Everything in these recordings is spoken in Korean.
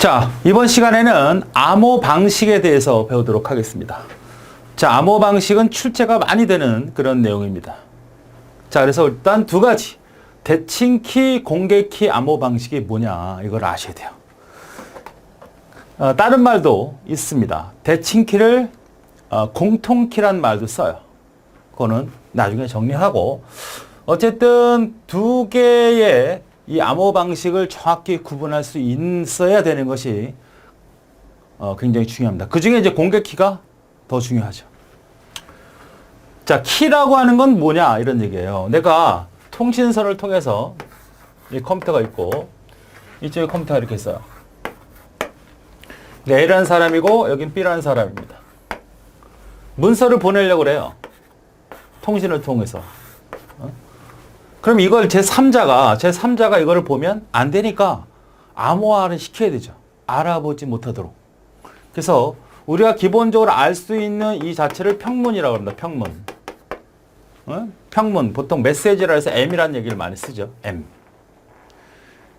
자, 이번 시간에는 암호 방식에 대해서 배우도록 하겠습니다. 자, 암호 방식은 출제가 많이 되는 그런 내용입니다. 자, 그래서 일단 두 가지. 대칭키, 공개키 암호 방식이 뭐냐, 이걸 아셔야 돼요. 다른 말도 있습니다. 대칭키를 공통키란 말도 써요. 그거는 나중에 정리하고, 어쨌든 두 개의 이 암호 방식을 정확히 구분할 수 있어야 되는 것이 굉장히 중요합니다. 그 중에 이제 공개키가 더 중요하죠. 자, 키라고 하는 건 뭐냐, 이런 얘기예요. 내가 통신선을 통해서 이 컴퓨터가 있고, 이쪽에 컴퓨터가 이렇게 있어요. A라는 사람이고, 여긴 B라는 사람입니다. 문서를 보내려고 그래요. 통신을 통해서. 그럼 이걸 제3자가 이거를 보면 안 되니까 암호화를 시켜야 되죠. 알아보지 못하도록. 그래서 우리가 기본적으로 알 수 있는 이 자체를 평문이라고 합니다. 평문. 평문. 보통 메시지라 해서 M이라는 얘기를 많이 쓰죠. M.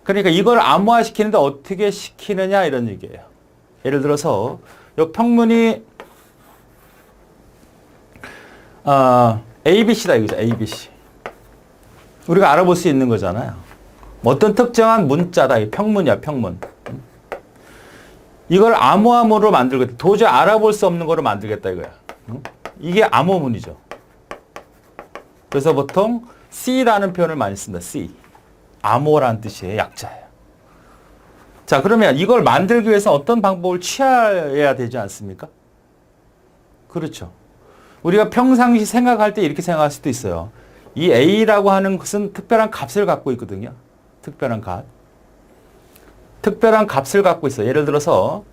그러니까 이걸 암호화 시키는데 어떻게 시키느냐, 이런 얘기예요. 예를 들어서 이 평문이 ABC다 이거죠. ABC. 우리가 알아볼 수 있는 거잖아요. 어떤 특정한 문자다. 이 평문이야, 평문. 이걸 암호화문으로 만들겠다. 도저히 알아볼 수 없는 거로 만들겠다 이거야. 이게 암호문이죠. 그래서 보통 C라는 표현을 많이 씁니다. C. 암호라는 뜻이에요. 약자예요. 자, 그러면 이걸 만들기 위해서 어떤 방법을 취해야 되지 않습니까? 그렇죠. 우리가 평상시 생각할 때 이렇게 생각할 수도 있어요. 이 A라고 하는 것은 특별한 값을 갖고 있거든요. 특별한 값. 특별한 값을 갖고 있어요. 예를 들어서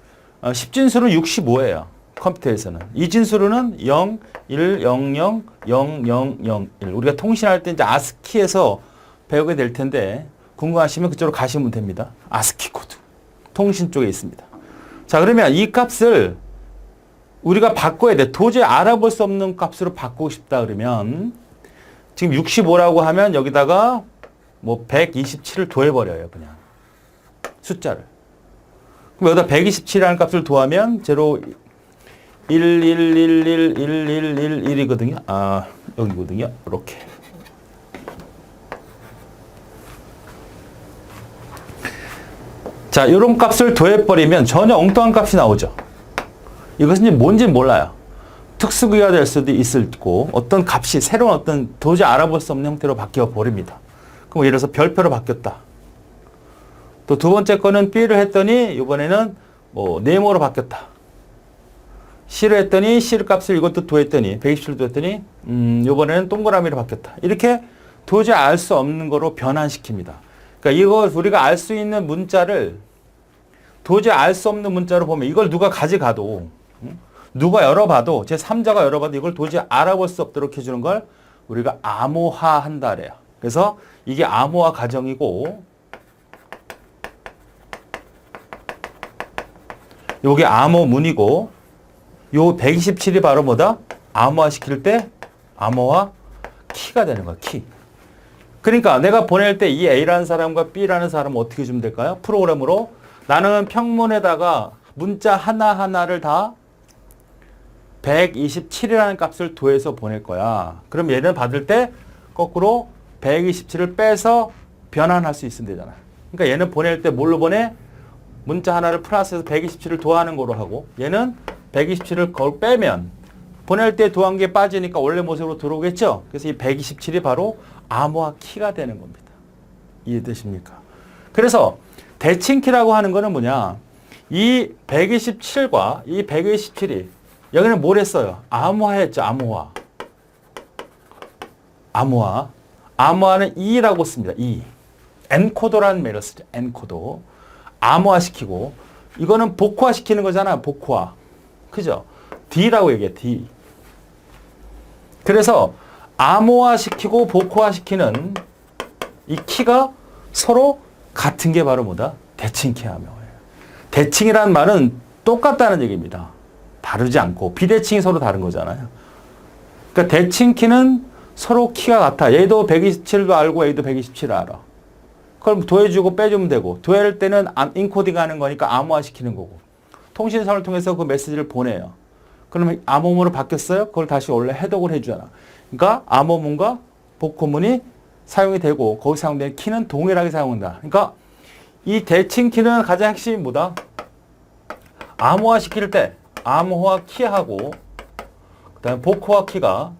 10진수는 65예요. 컴퓨터에서는. 이진수로는 0, 1, 0, 0, 0, 0, 0, 1. 우리가 통신할 때 이제 아스키에서 배우게 될 텐데 궁금하시면 그쪽으로 가시면 됩니다. 아스키 코드. 통신 쪽에 있습니다. 자, 그러면 이 값을 우리가 바꿔야 돼. 도저히 알아볼 수 없는 값으로 바꾸고 싶다 그러면 지금 65라고 하면 여기다가 뭐 127을 더해버려요. 그냥. 숫자를. 그럼 여기다 127이라는 값을 더하면 제로 1, 1, 1, 1, 1, 1, 1, 1이거든요. 아, 여기거든요. 이렇게. 자, 이런 값을 더해버리면 전혀 엉뚱한 값이 나오죠. 이것은 뭔지 몰라요. 특수기가 될 수도 있을 거고, 어떤 값이 새로운 어떤 도저히 알아볼 수 없는 형태로 바뀌어 버립니다. 그럼 예를 들어서 별표로 바뀌었다. 또 두 번째 거는 B를 했더니 이번에는 뭐 네모로 바뀌었다. C를 했더니 C 값을 이것도 더했더니 127을 더했더니 이번에는 동그라미로 바뀌었다. 이렇게 도저히 알 수 없는 거로 변환시킵니다. 그러니까 이거 우리가 알 수 있는 문자를 도저히 알 수 없는 문자로 보면 이걸 누가 가져가도 누가 열어봐도 제3자가 열어봐도 이걸 도저히 알아볼 수 없도록 해주는 걸 우리가 암호화한다 그래요. 그래서 이게 암호화 과정이고 요게 암호문이고 요 127이 바로 뭐다? 암호화 시킬 때 암호화 키가 되는 거야. 키. 그러니까 내가 보낼 때 이 A라는 사람과 B라는 사람은 어떻게 주면 될까요? 프로그램으로 나는 평문에다가 문자 하나하나를 다 127이라는 값을 더해서 보낼 거야. 그럼 얘는 받을 때 거꾸로 127을 빼서 변환할 수 있으면 되잖아. 그러니까 얘는 보낼 때 뭘로 보내? 문자 하나를 플러스해서 127을 더하는 거로 하고, 얘는 127을 그걸 빼면 보낼 때 더한 게 빠지니까 원래 모습으로 들어오겠죠? 그래서 이 127이 바로 암호화 키가 되는 겁니다. 이해되십니까? 그래서 대칭키라고 하는 거는 뭐냐? 이 127과 이 127이 여기는 뭘 했어요? 암호화했죠. 암호화. 암호화. 암호화는 E라고 씁니다. E. 엔코더라는 말을 쓰죠. 엔코더. 암호화시키고 이거는 복호화시키는 거잖아. 복호화. 그죠? D라고 얘기해. D. 그래서 암호화시키고 복호화시키는 이 키가 서로 같은 게 바로 뭐다? 대칭키 암호화예요. 대칭이라는 말은 똑같다는 얘기입니다. 다르지 않고 비대칭이 서로 다른 거잖아요. 그러니까 대칭키는 서로 키가 같아. 얘도 127도 알고 얘도 127을 알아. 그럼 더해주고 빼주면 되고, 더할 때는 인코딩 하는 거니까 암호화 시키는 거고, 통신선을 통해서 그 메시지를 보내요. 그러면 암호문으로 바뀌었어요? 그걸 다시 원래 해독을 해주잖아. 그러니까 암호문과 복호문이 사용이 되고, 거기 사용되는 키는 동일하게 사용한다. 그러니까 이 대칭 키는 가장 핵심이 뭐다? 암호화 시킬 때, 암호화 키하고, 그 다음에 복호화 키가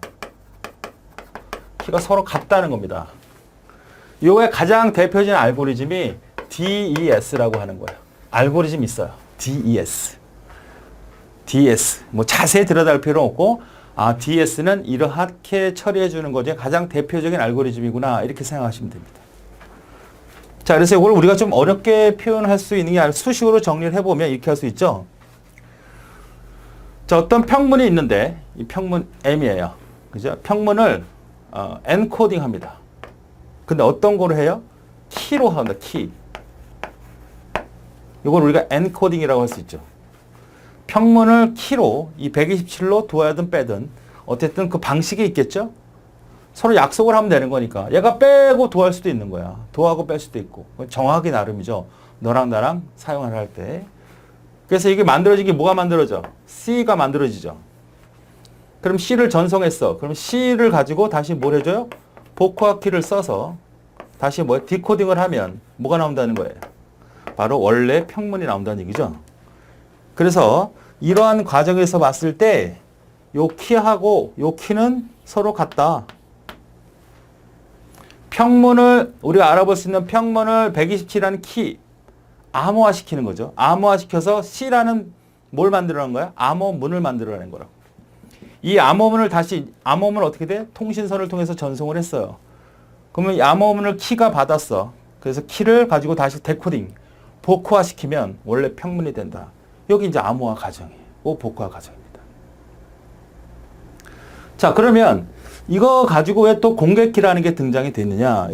서로 같다는 겁니다. 요게 가장 대표적인 알고리즘이 DES라고 하는 거예요. 알고리즘 있어요. DES. DS. 뭐 자세히 들여다볼 필요는 없고, DS는 이렇게 처리해 주는 것 중에 가장 대표적인 알고리즘이구나. 이렇게 생각하시면 됩니다. 자, 그래서 이걸 우리가 좀 어렵게 표현할 수 있는 게 아니라 수식으로 정리를 해보면 이렇게 할 수 있죠. 자, 어떤 평문이 있는데, 이 평문 M이에요. 그죠? 평문을 엔코딩 합니다. 근데 어떤 거로 해요? 키로 합니다. 키. 이걸 우리가 엔코딩이라고 할 수 있죠. 평문을 키로 이 127로 도하든 빼든 어쨌든 그 방식이 있겠죠. 서로 약속을 하면 되는 거니까 얘가 빼고 도할 수도 있는 거야. 도하고 뺄 수도 있고. 정하기 나름이죠. 너랑 나랑 사용을 할 때. 그래서 이게 만들어지기 뭐가 만들어져? C가 만들어지죠. 그럼 C를 전송했어. 그럼 C를 가지고 다시 뭘 해줘요? 복호화 키를 써서 다시 디코딩을 하면 뭐가 나온다는 거예요? 바로 원래 평문이 나온다는 얘기죠. 그래서 이러한 과정에서 봤을 때 요 키하고 요 키는 서로 같다. 평문을 우리가 알아볼 수 있는 평문을 127이라는 키 암호화 시키는 거죠. 암호화 시켜서 C라는 뭘 만들어낸 거야? 암호문을 만들어낸 거라고. 이 암호문을 암호문을 어떻게 돼? 통신선을 통해서 전송을 했어요. 그러면 이 암호문을 키가 받았어. 그래서 키를 가지고 다시 데코딩, 복호화 시키면 원래 평문이 된다. 여기 이제 암호화 과정이에요. 복호화 과정입니다. 자, 그러면 이거 가지고 왜 또 공개키라는 게 등장이 됐느냐?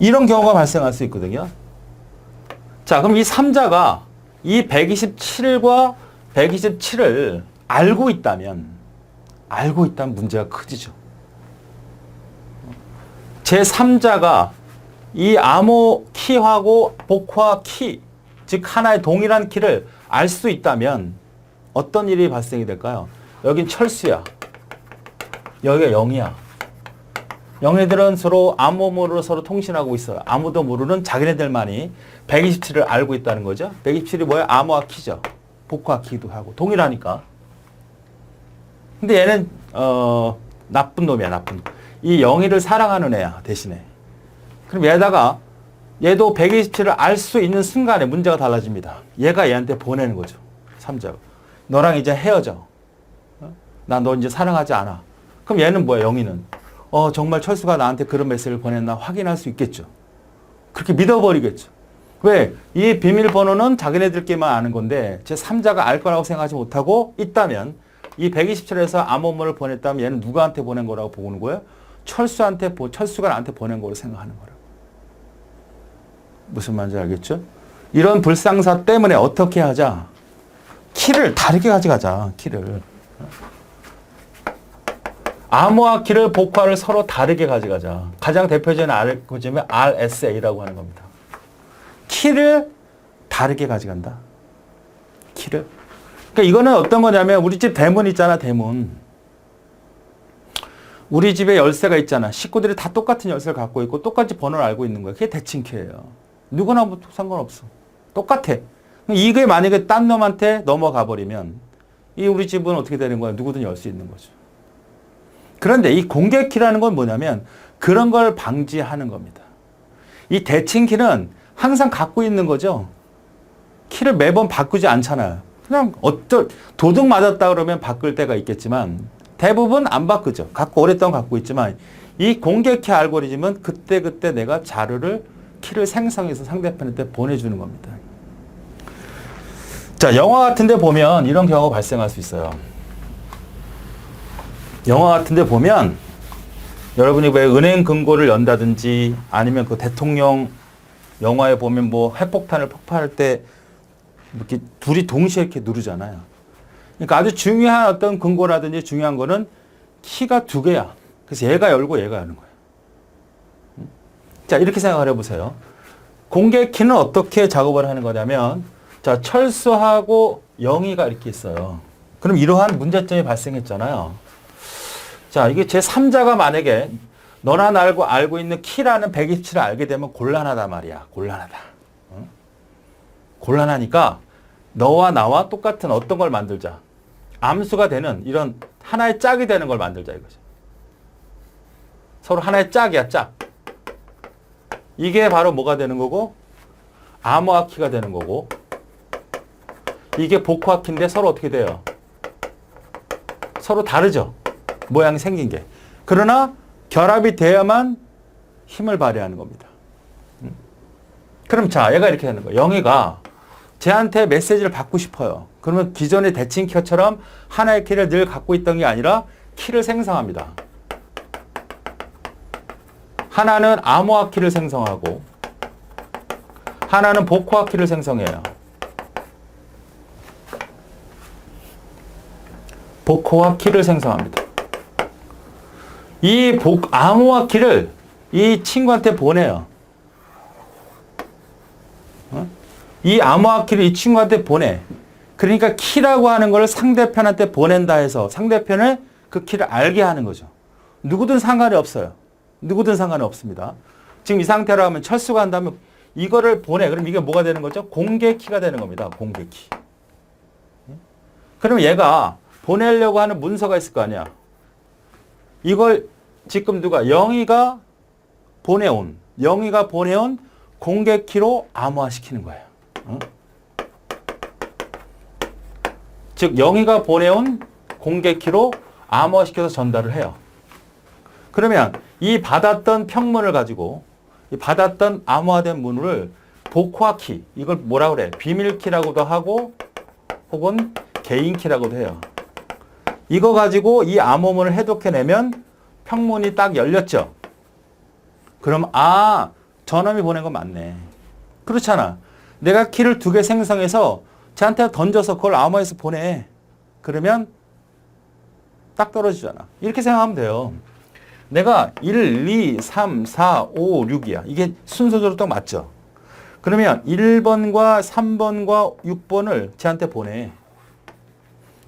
이런 경우가 발생할 수 있거든요. 자, 그럼 이 3자가 이 127과 127을 알고 있다면 문제가 커지죠. 제3자가 이 암호 키하고 복호화 키, 즉 하나의 동일한 키를 알 수 있다면 어떤 일이 발생이 될까요? 여긴 철수야. 여기가 0이야. 영애들은 서로 암호문으로 서로 통신하고 있어요. 아무도 모르는 자기네들만이 127을 알고 있다는 거죠. 127이 뭐야? 암호화 키죠. 복호화 키도 하고 동일하니까. 근데 얘는 나쁜 놈이야. 나쁜 놈. 이 영희를 사랑하는 애야. 대신에. 그럼 얘도 127을 알 수 있는 순간에 문제가 달라집니다. 얘가 얘한테 보내는 거죠. 3자가. 너랑 이제 헤어져. 나 너 이제 사랑하지 않아. 그럼 얘는 뭐야? 영희는. 정말 철수가 나한테 그런 메시지를 보냈나 확인할 수 있겠죠. 그렇게 믿어버리겠죠. 왜? 이 비밀번호는 자기네들끼리만 아는 건데 제 3자가 알 거라고 생각하지 못하고 있다면 이 127에서 암호문을 보냈다면 얘는 누구한테 보낸 거라고 보는 거예요? 철수가 나한테 보낸 거로 생각하는 거라고. 무슨 말인지 알겠죠? 이런 불상사 때문에 어떻게 하자? 키를 다르게 가져가자. 키를. 암호화 키를 복호화를 서로 다르게 가져가자. 가장 대표적인 알고리즘이 RSA라고 하는 겁니다. 키를 다르게 가져간다. 키를. 그러니까 이거는 어떤 거냐면 우리 집 대문 있잖아. 대문. 우리 집에 열쇠가 있잖아. 식구들이 다 똑같은 열쇠를 갖고 있고 똑같이 번호를 알고 있는 거야. 그게 대칭키예요. 누구나 뭐 상관없어. 똑같아. 이게 만약에 딴 놈한테 넘어가 버리면 이 우리 집은 어떻게 되는 거야? 누구든 열 수 있는 거죠. 그런데 이 공개키라는 건 뭐냐면 그런 걸 방지하는 겁니다. 이 대칭키는 항상 갖고 있는 거죠. 키를 매번 바꾸지 않잖아요. 그냥 도둑 맞았다 그러면 바꿀 때가 있겠지만 대부분 안 바꾸죠. 오랫동안 갖고 있지만 이 공개키 알고리즘은 그때그때 내가 자료를 키를 생성해서 상대편한테 보내주는 겁니다. 자, 영화 같은 데 보면 이런 경우가 발생할 수 있어요. 영화 같은 데 보면 여러분이 왜 은행 금고를 연다든지 아니면 그 대통령 영화에 보면 뭐 핵폭탄을 폭발할 때 이렇게 둘이 동시에 이렇게 누르잖아요. 그러니까 아주 중요한 어떤 금고라든지 중요한 거는 키가 두 개야. 그래서 얘가 열고 얘가 여는 거야. 자, 이렇게 생각을 해보세요. 공개 키는 어떻게 작업을 하는 거냐면, 자, 철수하고 영희가 이렇게 있어요. 그럼 이러한 문제점이 발생했잖아요. 자, 이게 제3자가 만약에 너나 나고 알고 있는 키라는 127을 알게 되면 곤란하단 말이야. 곤란하다. 응? 곤란하니까 너와 나와 똑같은 어떤 걸 만들자. 암수가 되는 이런 하나의 짝이 되는 걸 만들자 이거죠. 서로 하나의 짝이야, 짝. 이게 바로 뭐가 되는 거고? 암호화 키가 되는 거고. 이게 복호화 키인데 서로 어떻게 돼요? 서로 다르죠? 모양이 생긴 게. 그러나 결합이 돼야만 힘을 발휘하는 겁니다. 그럼 자, 얘가 이렇게 되는 거예요. 영희가 쟤한테 메시지를 받고 싶어요. 그러면 기존의 대칭 키처럼 하나의 키를 늘 갖고 있던 게 아니라 키를 생성합니다. 하나는 암호화 키를 생성하고 하나는 복호화 키를 생성해요. 복호화 키를 생성합니다. 이 암호화 키를 이 친구한테 보내요. 이 암호화 키를 이 친구한테 보내. 그러니까 키라고 하는 걸 상대편한테 보낸다 해서 상대편을 그 키를 알게 하는 거죠. 누구든 상관이 없어요. 누구든 상관이 없습니다. 지금 이 상태로 하면 철수가 한다면 이거를 보내. 그럼 이게 뭐가 되는 거죠? 공개 키가 되는 겁니다. 공개 키. 그럼 얘가 보내려고 하는 문서가 있을 거 아니야. 이걸 지금 누가 영희가 보내온 공개 키로 암호화시키는 거예요. 즉 영희가 보내온 공개 키로 암호화시켜서 전달을 해요. 그러면 이 받았던 평문을 가지고 이 받았던 암호화된 문을 복호화 키, 이걸 뭐라고 그래? 비밀 키라고도 하고 혹은 개인 키라고도 해요. 이거 가지고 이 암호문을 해독해내면 평문이 딱 열렸죠. 그럼 저놈이 보낸 거 맞네. 그렇잖아. 내가 키를 2개 생성해서 쟤한테 던져서 그걸 암호해서 보내. 그러면 딱 떨어지잖아. 이렇게 생각하면 돼요. 내가 1, 2, 3, 4, 5, 6이야. 이게 순서대로 딱 맞죠? 그러면 1번과 3번과 6번을 쟤한테 보내.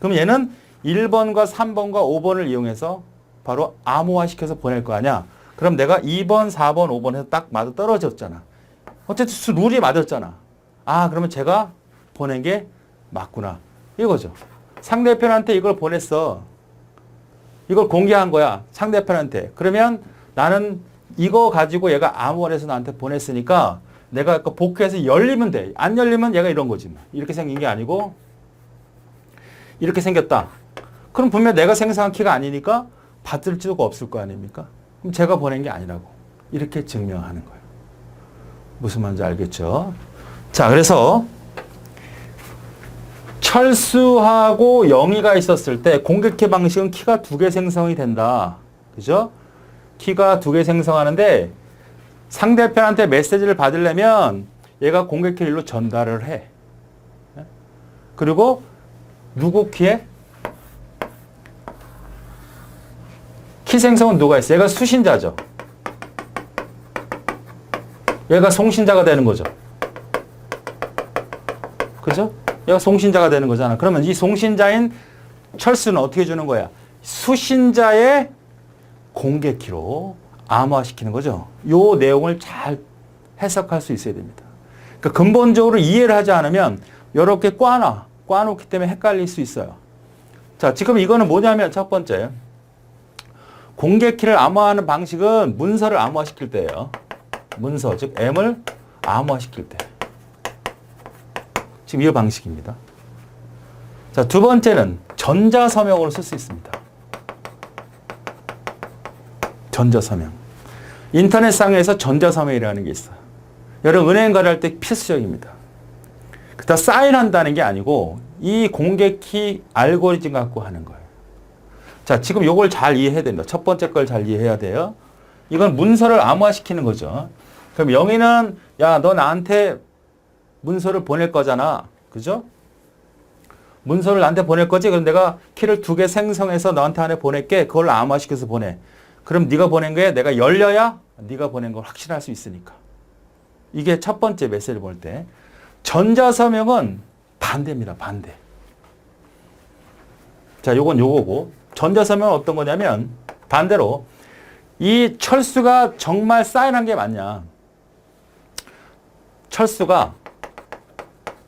그럼 얘는 1번과 3번과 5번을 이용해서 바로 암호화시켜서 보낼 거 아니야. 그럼 내가 2번, 4번, 5번 해서 딱 맞아 떨어졌잖아. 어쨌든 룰이 맞았잖아. 그러면 제가 보낸 게 맞구나. 이거죠. 상대편한테 이걸 보냈어. 이걸 공개한 거야. 상대편한테. 그러면 나는 이거 가지고 얘가 암호화해서 나한테 보냈으니까 내가 복구해서 열리면 돼. 안 열리면 얘가 이런 거지. 이렇게 생긴 게 아니고 이렇게 생겼다. 그럼 분명 내가 생성한 키가 아니니까 받을 수가 없을 거 아닙니까? 그럼 제가 보낸 게 아니라고. 이렇게 증명하는 거예요. 무슨 말인지 알겠죠? 자, 그래서 철수하고 영희가 있었을 때 공개키 방식은 키가 2개 생성이 된다. 그죠? 키가 2개 생성하는데 상대편한테 메시지를 받으려면 얘가 공개키 1로 전달을 해. 그리고 누구 키에? 키 생성은 누가 있어? 얘가 수신자죠. 얘가 송신자가 되는 거죠. 그죠? 얘가 송신자가 되는 거잖아. 그러면 이 송신자인 철수는 어떻게 주는 거야? 수신자의 공개키로 암호화시키는 거죠. 요 내용을 잘 해석할 수 있어야 됩니다. 그러니까 근본적으로 이해를 하지 않으면 이렇게 꽈놓기 때문에 헷갈릴 수 있어요. 자, 지금 이거는 뭐냐면 첫 번째, 공개키를 암호화하는 방식은 문서를 암호화시킬 때예요. 문서, 즉 M을 암호화시킬 때. 지금 이 방식입니다. 자, 두 번째는 전자서명으로 쓸 수 있습니다. 전자서명. 인터넷상에서 전자서명이라는 게 있어요. 여러분 은행 거래할 때 필수적입니다. 그다 사인한다는 게 아니고 이 공개키 알고리즘 갖고 하는 거예요. 자, 지금 이걸 잘 이해해야 됩니다. 첫 번째 걸 잘 이해해야 돼요. 이건 문서를 암호화시키는 거죠. 그럼 영희는 야, 너 나한테 문서를 보낼 거잖아. 그죠? 문서를 나한테 보낼 거지? 그럼 내가 키를 2개 생성해서 너한테 안에 보낼게. 그걸 암호화시켜서 보내. 그럼 네가 보낸 거에 내가 열려야 네가 보낸 걸 확신할 수 있으니까. 이게 첫 번째 메시지를 볼 때. 전자서명은 반대입니다. 반대. 자, 요건 요거고. 전자서명은 어떤 거냐면 반대로 이 철수가 정말 사인한 게 맞냐. 철수가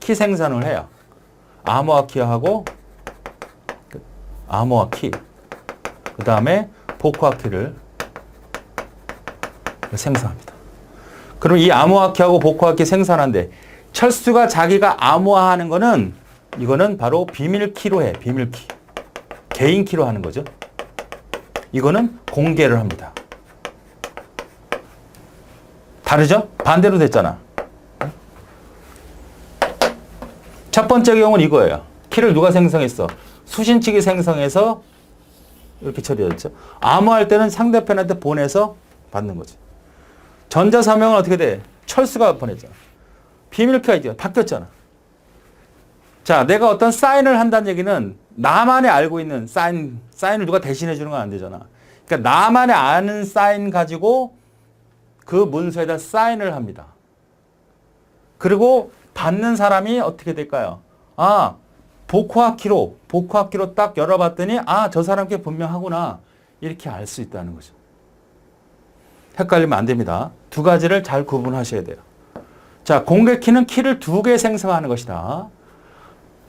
키 생산을 해요. 암호화 키하고 암호화 키. 그 다음에 복호화 키를 생성합니다. 그럼 이 암호화 키하고 복호화 키 생산한데 철수가 자기가 암호화하는 거는 이거는 바로 비밀 키로 해. 비밀 키. 개인 키로 하는 거죠. 이거는 공개를 합니다. 다르죠? 반대로 됐잖아. 첫 번째 경우는 이거예요. 키를 누가 생성했어? 수신측이 생성해서 이렇게 처리했죠. 암호할 때는 상대편한테 보내서 받는 거지. 전자서명은 어떻게 돼? 철수가 보냈잖아. 비밀키가 있죠. 바뀌었잖아. 자, 내가 어떤 사인을 한다는 얘기는 나만이 알고 있는 사인을 누가 대신해 주는 건 안 되잖아. 그러니까 나만이 아는 사인 가지고 그 문서에다 사인을 합니다. 그리고 받는 사람이 어떻게 될까요? 복호화 키로 딱 열어봤더니 저 사람 게 분명하구나. 이렇게 알 수 있다는 거죠. 헷갈리면 안 됩니다. 두 가지를 잘 구분하셔야 돼요. 자, 공개 키는 키를 2개 생성하는 것이다.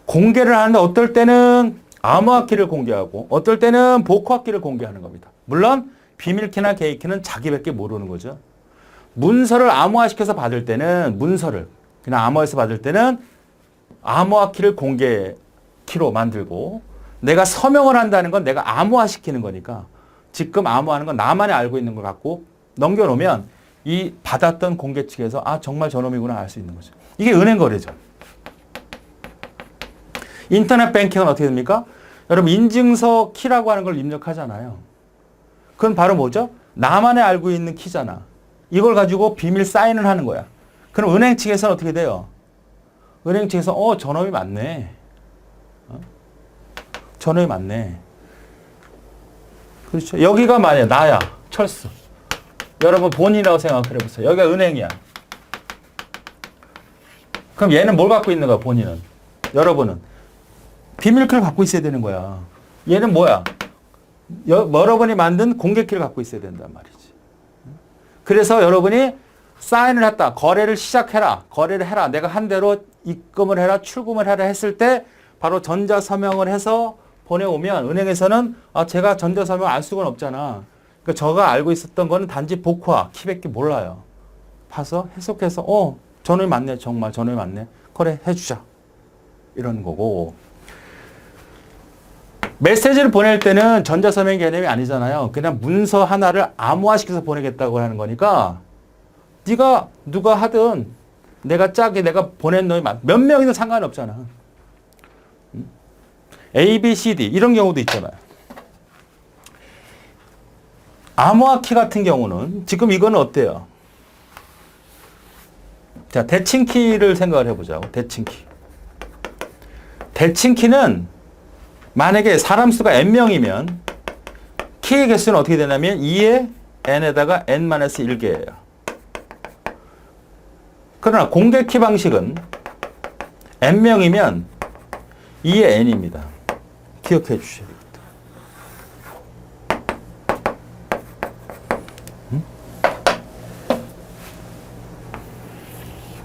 공개를 하는데 어떨 때는 암호화 키를 공개하고 어떨 때는 복호화 키를 공개하는 겁니다. 물론 비밀 키나 개인 키는 자기밖에 모르는 거죠. 문서를 암호화시켜서 받을 때는 문서를 그냥 암호화해서 받을 때는 암호화 키를 공개 키로 만들고 내가 서명을 한다는 건 내가 암호화시키는 거니까 지금 암호하는 건 나만이 알고 있는 걸 갖고 넘겨놓으면 이 받았던 공개 측에서 정말 저놈이구나 알 수 있는 거죠. 이게 은행 거래죠. 인터넷 뱅킹은 어떻게 됩니까? 여러분 인증서 키라고 하는 걸 입력하잖아요. 그건 바로 뭐죠? 나만이 알고 있는 키잖아. 이걸 가지고 비밀 사인을 하는 거야. 그럼 은행 측에서는 어떻게 돼요? 은행 측에서 저놈이 맞네. 저놈이 맞네. 그렇죠. 여기가 만약 나야. 철수. 여러분 본인이라고 생각해 보세요. 여기가 은행이야. 그럼 얘는 뭘 갖고 있는 거야? 본인은. 여러분은. 비밀키를 갖고 있어야 되는 거야. 얘는 뭐야? 여러분이 만든 공개키를 갖고 있어야 된단 말이지. 그래서 여러분이 사인을 했다. 거래를 시작해라. 거래를 해라. 내가 한 대로 입금을 해라. 출금을 해라 했을 때 바로 전자서명을 해서 보내오면 은행에서는 제가 전자서명 알 수가 없잖아. 그러니까 저가 알고 있었던 거는 단지 복호화, 키밖에 몰라요. 봐서 해석해서 저놈이 맞네. 정말 저놈이 맞네. 그래 해주자. 이런 거고. 메시지를 보낼 때는 전자서명 개념이 아니잖아요. 그냥 문서 하나를 암호화시켜서 보내겠다고 하는 거니까 네가 누가 하든 내가 보낸 놈이 몇 명이든 상관없잖아. A, B, C, D 이런 경우도 있잖아요. 암호화 키 같은 경우는 지금 이거는 어때요? 자, 대칭키를 생각을 해보자고. 대칭키. 대칭키는 만약에 사람 수가 n명이면 키의 개수는 어떻게 되냐면 2의 n에다가 n-1개예요. 그러나 공개 키 방식은 n명이면 2의 n입니다. 기억해 주셔야 됩니다.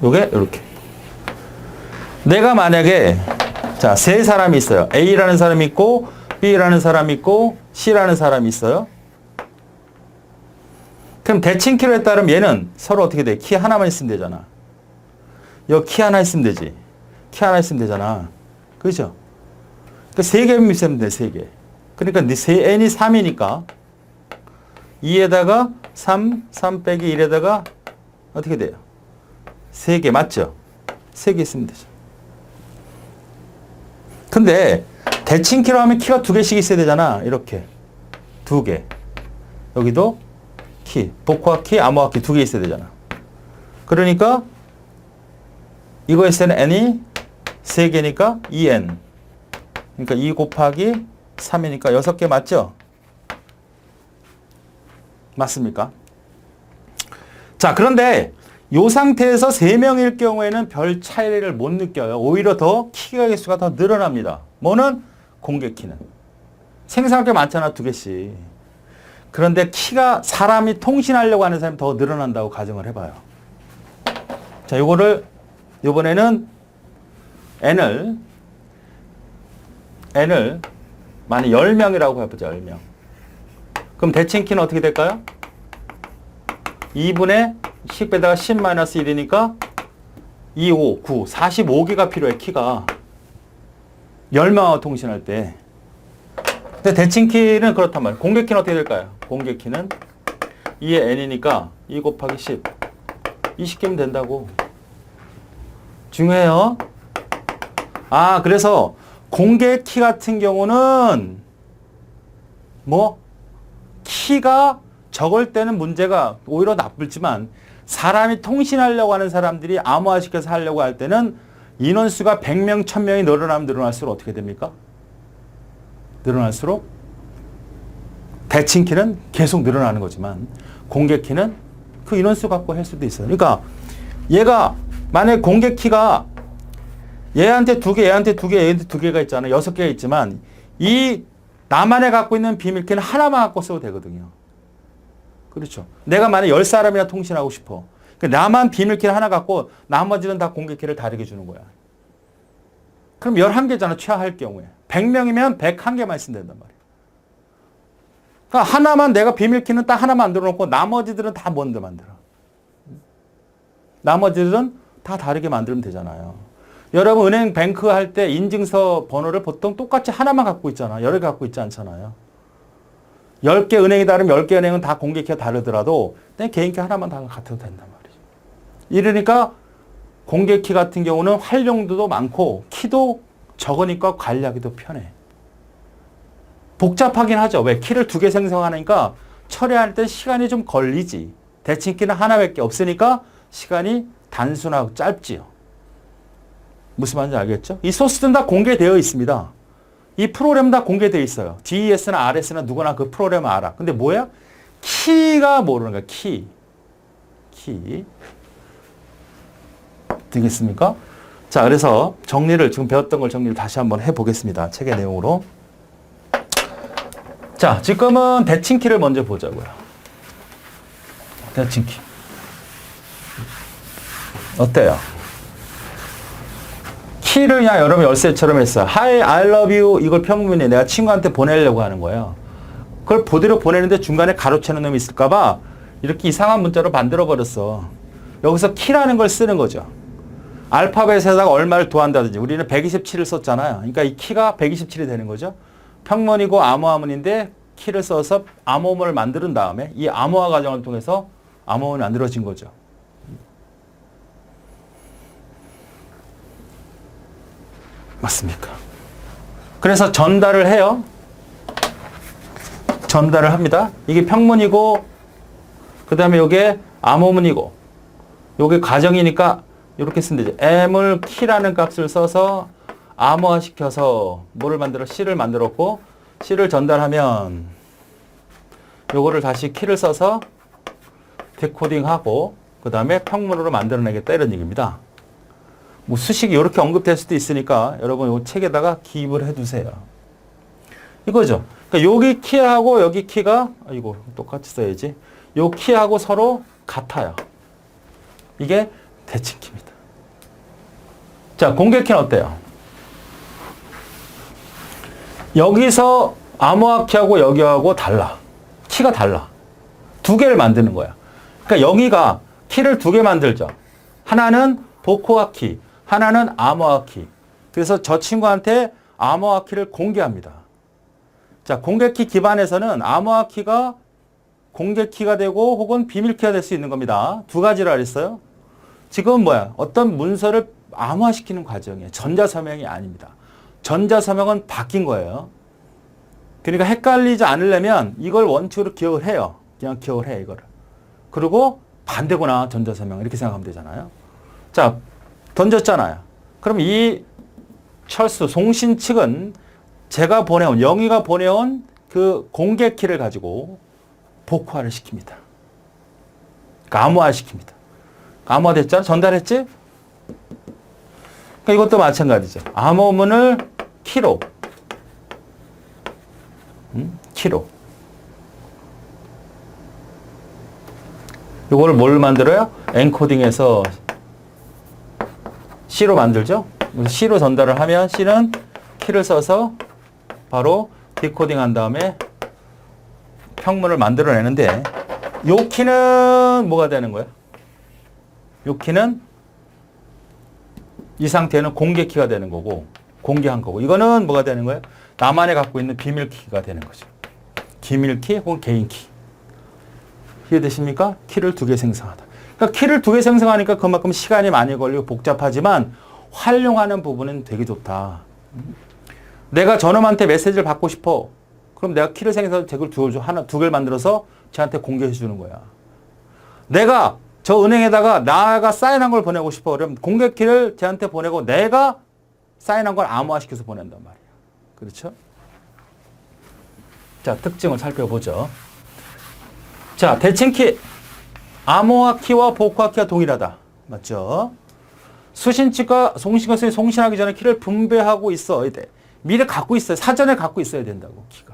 요게 이렇게. 내가 만약에 자, 세 사람이 있어요. A라는 사람이 있고 B라는 사람이 있고 C라는 사람이 있어요. 그럼 대칭키로 따르면 얘는 서로 어떻게 돼? 키 하나만 있으면 되잖아. 여기 키 하나 있으면 되지. 키 하나 있으면 되잖아. 그죠? 그러니까 3개 있으면 돼. 3개. 그러니까 n이 3이니까 2에다가 3 빼기 1에다가 어떻게 돼요? 3개 맞죠? 3개 있으면 되죠. 근데 대칭키로 하면 키가 2개씩 있어야 되잖아. 이렇게 2개. 여기도 키, 복호화 키, 암호화 키 2개 있어야 되잖아. 그러니까 이거 있을 때는 n이 3개니까 2n. 그러니까 2 곱하기 3이니까 6개 맞죠? 맞습니까? 자, 그런데 이 상태에서 3명일 경우에는 별 차이를 못 느껴요. 오히려 더 키가 개수가 더 늘어납니다. 뭐는? 공개 키는. 생성할 게 많잖아, 2개씩. 그런데 키가 사람이 통신하려고 하는 사람이 더 늘어난다고 가정을 해봐요. 자, 요거를 이번에는 n을 만약 10명이라고 해보자, 10명. 그럼 대칭 키는 어떻게 될까요? 2분의 10 빼다가 10-1이니까 2, 5, 9, 45개가 필요해, 키가. 10명하고 통신할 때. 근데 대칭 키는 그렇단 말이에요. 공개 키는 어떻게 될까요? 공개 키는 2의 n이니까 2 곱하기 10. 20개면 된다고. 중요해요. 아, 그래서 공개 키 같은 경우는 뭐 키가 적을 때는 문제가 오히려 나쁘지만 사람이 통신하려고 하는 사람들이 암호화시켜서 하려고 할 때는 인원수가 100명, 1000명이 늘어나면 늘어날수록 어떻게 됩니까? 늘어날수록 대칭 키는 계속 늘어나는 거지만 공개 키는 그 인원수 갖고 할 수도 있어요. 그러니까 얘가 만약에 공개 키가 얘한테 2개, 얘한테 2개, 얘한테 2개가 있잖아요. 6개가 있지만 이 나만의 갖고 있는 비밀키는 하나만 갖고 써도 되거든요. 그렇죠. 내가 만약에 10사람이나 통신하고 싶어. 나만 비밀키를 하나 갖고 나머지는 다 공개키를 다르게 주는 거야. 그럼 11개잖아, 취하할 경우에. 100명이면 101개만 쓰면 된단 말이야. 그러니까 하나만 내가 비밀키는 딱 하나 만들어 놓고 나머지들은 다 뭔데 만들어. 나머지들은 다 다르게 만들면 되잖아요. 여러분 은행 뱅크 할 때 인증서 번호를 보통 똑같이 하나만 갖고 있잖아. 여러 개 갖고 있지 않잖아요. 10개 은행이 다르면 10개 은행은 다 공개키가 다르더라도 내 개인키 하나만 다 같아도 된단 말이죠. 이러니까 공개키 같은 경우는 활용도도 많고 키도 적으니까 관리하기도 편해. 복잡하긴 하죠. 왜? 키를 2개 생성하니까 처리할 때 시간이 좀 걸리지. 대칭키는 하나밖에 없으니까 시간이 단순하고 짧지요. 무슨 말인지 알겠죠? 이 소스는 다 공개되어 있습니다. 이 프로그램 다 공개되어 있어요. DES나 RS나 누구나 그 프로그램을 알아. 근데 뭐야? 키가 모르는 거야. 키. 되겠습니까? 자, 그래서 정리를 지금 배웠던 걸 정리를 다시 한번 해보겠습니다. 책의 내용으로. 자, 지금은 대칭키를 먼저 보자고요. 대칭키. 어때요? 키를 그냥 여러분 열쇠처럼 했어. Hi, I love you. 이걸 평문에 내가 친구한테 보내려고 하는 거예요. 그걸 그대로 보내는데 중간에 가로채는 놈이 있을까봐 이렇게 이상한 문자로 만들어버렸어. 여기서 키라는 걸 쓰는 거죠. 알파벳에다가 얼마를 더한다든지 우리는 127을 썼잖아요. 그러니까 이 키가 127이 되는 거죠. 평문이고 암호화문인데 키를 써서 암호문을 만드는 다음에 이 암호화 과정을 통해서 암호문이 만들어진 거죠. 맞습니까? 그래서 전달을 해요. 전달을 합니다. 이게 평문이고 그 다음에 이게 암호문이고 이게 가정이니까 이렇게 쓰면 되죠. m을 키라는 값을 써서 암호화시켜서 뭐를 만들어? C를 만들었고 C를 전달하면 요거를 다시 키를 써서 데코딩하고 그 다음에 평문으로 만들어내겠다 이런 얘기입니다. 뭐 수식이 이렇게 언급될 수도 있으니까 여러분 이 책에다가 기입을 해두세요. 이거죠. 그러니까 여기 키하고 여기 키가 이거 똑같이 써야지. 요 키하고 서로 같아요. 이게 대칭키입니다. 자, 공개키는 어때요? 여기서 암호화 키하고 여기하고 달라. 키가 달라. 2개를 만드는 거야. 그러니까 여기가 키를 2개 만들죠. 하나는 복호화 키, 하나는 암호화 키. 그래서 저 친구한테 암호화 키를 공개합니다. 자, 공개키 기반에서는 암호화 키가 공개키가 되고 혹은 비밀키가 될 수 있는 겁니다. 2가지를 알았어요. 지금 뭐야? 어떤 문서를 암호화시키는 과정이에요. 전자서명이 아닙니다. 전자서명은 바뀐 거예요. 그러니까 헷갈리지 않으려면 이걸 원칙으로 기억을 해요. 그냥 기억을 해, 이거를. 그리고 반대구나, 전자서명. 이렇게 생각하면 되잖아요. 자, 던졌잖아요. 그럼 이 철수, 송신 측은 제가 보내온, 영희가 보내온 그 공개키를 가지고 복화를 시킵니다. 그러니까 암호화시킵니다. 암호화됐잖아? 전달했지? 그러니까 이것도 마찬가지죠. 암호문을 키로. 키로. 이걸 뭘 만들어요? 엔코딩해서 C로 만들죠? C로 전달을 하면 C는 키를 써서 바로 디코딩 한 다음에 평문을 만들어내는데 요 키는 뭐가 되는 거야? 요 키는 이 상태는 공개 키가 되는 거고 공개한 거고 이거는 뭐가 되는 거예요? 나만이 갖고 있는 비밀 키가 되는 거죠. 기밀 키 혹은 개인 키. 이해되십니까? 키를 2개 생성하다. 그러니까 키를 2개 생성하니까 그만큼 시간이 많이 걸리고 복잡하지만 활용하는 부분은 되게 좋다. 내가 저놈한테 메시지를 받고 싶어. 그럼 내가 키를 생성해서 댓글 2개를 만들어서 쟤한테 공개해 주는 거야. 내가 저 은행에다가 나가 사인한 걸 보내고 싶어. 그럼 공개 키를 쟤한테 보내고 내가 사인한 걸 암호화시켜서 보낸단 말이야. 그렇죠? 자, 특징을 살펴보죠. 자, 대칭키. 암호화 키와 복화 키가 동일하다. 맞죠? 수신치가 송신하기 전에 키를 분배하고 있어야 돼. 미리 갖고 있어요. 사전에 갖고 있어야 된다고, 키가.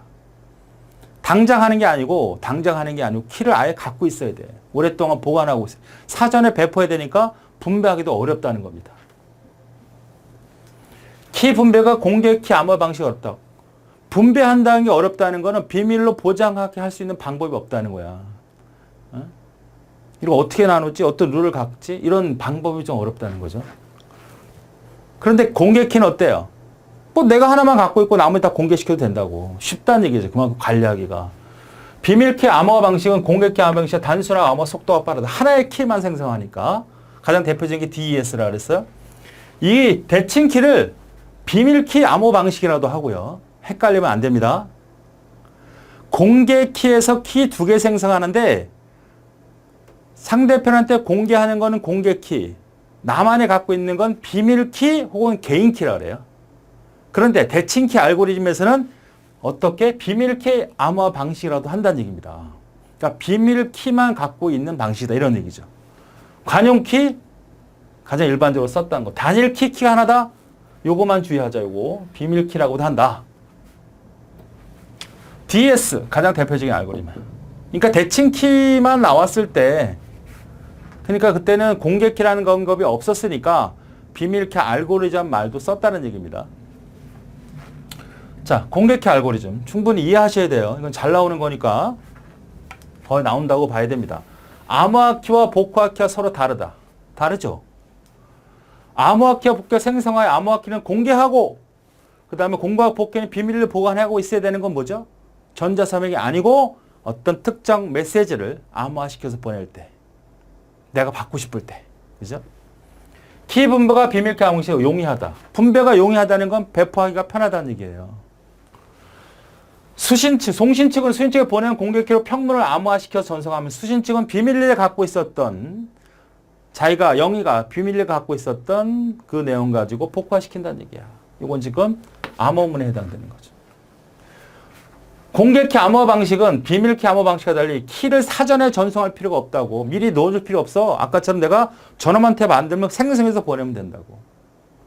당장 하는 게 아니고 키를 아예 갖고 있어야 돼. 오랫동안 보관하고 있어요. 사전에 배포해야 되니까 분배하기도 어렵다는 겁니다. 키 분배가 공개 키 암호화 방식이 어렵다. 분배한다는 게 어렵다는 거는 비밀로 보장하게 할 수 있는 방법이 없다는 거야. 이거 어떻게 나누지? 어떤 룰을 갖지? 이런 방법이 좀 어렵다는 거죠. 그런데 공개 키는 어때요? 뭐 내가 하나만 갖고 있고 나머지 다 공개시켜도 된다고. 쉽다는 얘기죠. 그만큼 관리하기가. 비밀키 암호화 방식은 공개키 암호화 방식과 단순한 암호화 속도가 빠르다. 하나의 키만 생성하니까. 가장 대표적인 게 DES라 그랬어요. 이 대칭키를 비밀키 암호 방식이라도 하고요. 헷갈리면 안 됩니다. 공개키에서 키 2개 생성하는데 상대편한테 공개하는 거는 공개키, 나만이 갖고 있는 건 비밀키 혹은 개인키라 그래요. 그런데 대칭키 알고리즘에서는 어떻게 비밀키 암호화 방식이라도 한다는 얘기입니다. 그러니까 비밀키만 갖고 있는 방식이다 이런 얘기죠. 관용키 가장 일반적으로 썼다는 거. 단일키 키가 하나다. 요거만 주의하자. 요거 비밀키라고도 한다. DS 가장 대표적인 알고리즘. 그러니까 대칭키만 나왔을 때 그러니까 그때는 공개키라는 방법이 없었으니까 비밀키 알고리즘 말도 썼다는 얘기입니다. 자, 공개키 알고리즘 충분히 이해하셔야 돼요. 이건 잘 나오는 거니까 거의 나온다고 봐야 됩니다. 암호화키와 복화키가 서로 다르다. 다르죠? 암호화키와 복화 생성하여 암호화키는 공개하고 그 다음에 공과 복귀는 비밀을 보관하고 있어야 되는 건 뭐죠? 전자서명이 아니고 어떤 특정 메시지를 암호화시켜서 보낼 때 내가 받고 싶을 때 그죠? 키 분배가 비밀키 암호식이 용이하다. 분배가 용이하다는 건 배포하기가 편하다는 얘기예요. 송신측은 수신측에 보내는 공개키로 평문을 암호화시켜서 전송하면 수신측은 비밀리에 갖고 있었던 자기가 영희가 비밀리에 갖고 있었던 그 내용 가지고 복화시킨다는 얘기야. 이건 지금 암호문에 해당되는 거죠. 공개키 암호화 방식은 비밀키 암호화 방식과 달리 키를 사전에 전송할 필요가 없다고. 미리 넣어줄 필요 없어. 아까처럼 내가 저놈한테 만들면 생성해서 보내면 된다고.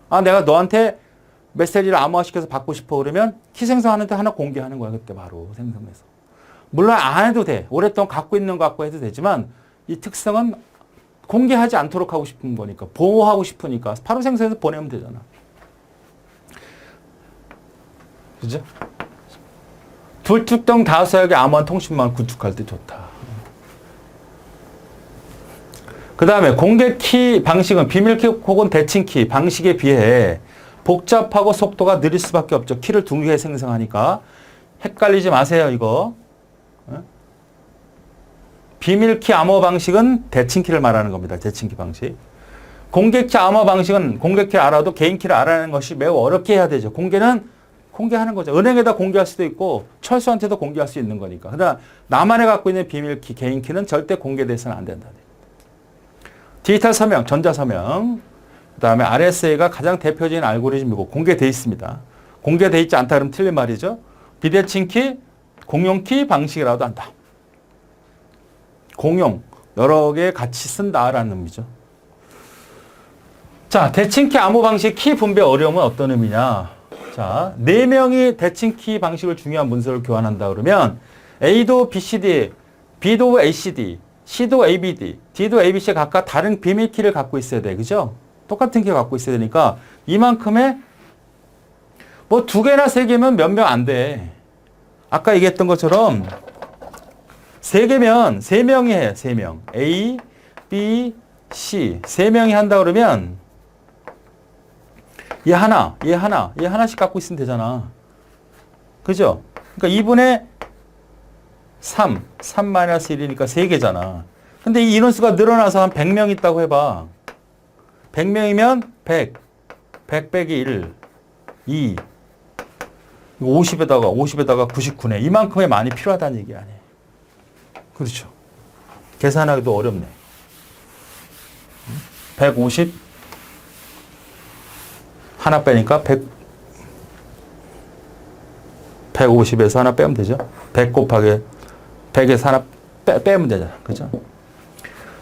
아, 내가 너한테 메시지를 암호화시켜서 받고 싶어 그러면 키 생성하는데 하나 공개하는 거야. 그때 바로 생성해서. 물론 안 해도 돼. 오랫동안 갖고 있는 거 갖고 해도 되지만 이 특성은 공개하지 않도록 하고 싶은 거니까. 보호하고 싶으니까 바로 생성해서 보내면 되잖아. 그죠? 불특정 다수역의 암호화 통신망을 구축할 때 좋다. 그 다음에 공개키 방식은 비밀키 혹은 대칭키 방식에 비해 복잡하고 속도가 느릴 수밖에 없죠. 키를 2개 생성하니까. 헷갈리지 마세요, 이거. 비밀키 암호 방식은 대칭키를 말하는 겁니다. 대칭키 방식. 공개키 암호 방식은 공개키를 알아도 개인키를 알아내는 것이 매우 어렵게 해야 되죠. 공개는 공개하는 거죠. 은행에다 공개할 수도 있고 철수한테도 공개할 수 있는 거니까. 그러나 나만이 갖고 있는 비밀키, 개인키는 절대 공개돼서는 안 된다. 디지털 서명, 전자서명, 그 다음에 RSA가 가장 대표적인 알고리즘이고 공개되어 있습니다. 공개되어 있지 않다 그러면 틀린 말이죠. 비대칭키, 공용키 방식이라도 한다. 공용, 여러 개 같이 쓴다라는 의미죠. 자, 대칭키 암호 방식 키 분배 어려움은 어떤 의미냐? 자, 4명이 대칭키 방식을 중요한 문서를 교환한다 그러면 A도 BCD, B도 ACD, C도 ABD, D도 ABC 각각 다른 비밀키를 갖고 있어야 돼. 그죠? 똑같은 키 갖고 있어야 되니까 이만큼의 뭐 2개나 3개면 몇 명 안 돼. 아까 얘기했던 것처럼 3개면 3명이 해. 3명. A, B, C. 3명이 한다 그러면 얘 하나씩 갖고 있으면 되잖아. 그죠? 그러니까 2분의 3 1이니까 3개잖아. 근데 이 인원수가 늘어나서 한 100명 있다고 해봐. 100명이면 100 빼기 1, 2, 50에다가 99네. 이만큼의 많이 필요하다는 얘기 아니에요. 그렇죠. 계산하기도 어렵네. 150 하나 빼니까 150에서 하나 빼면 되죠. 100 곱하기 100에서 하나 빼면 되잖아. 그죠?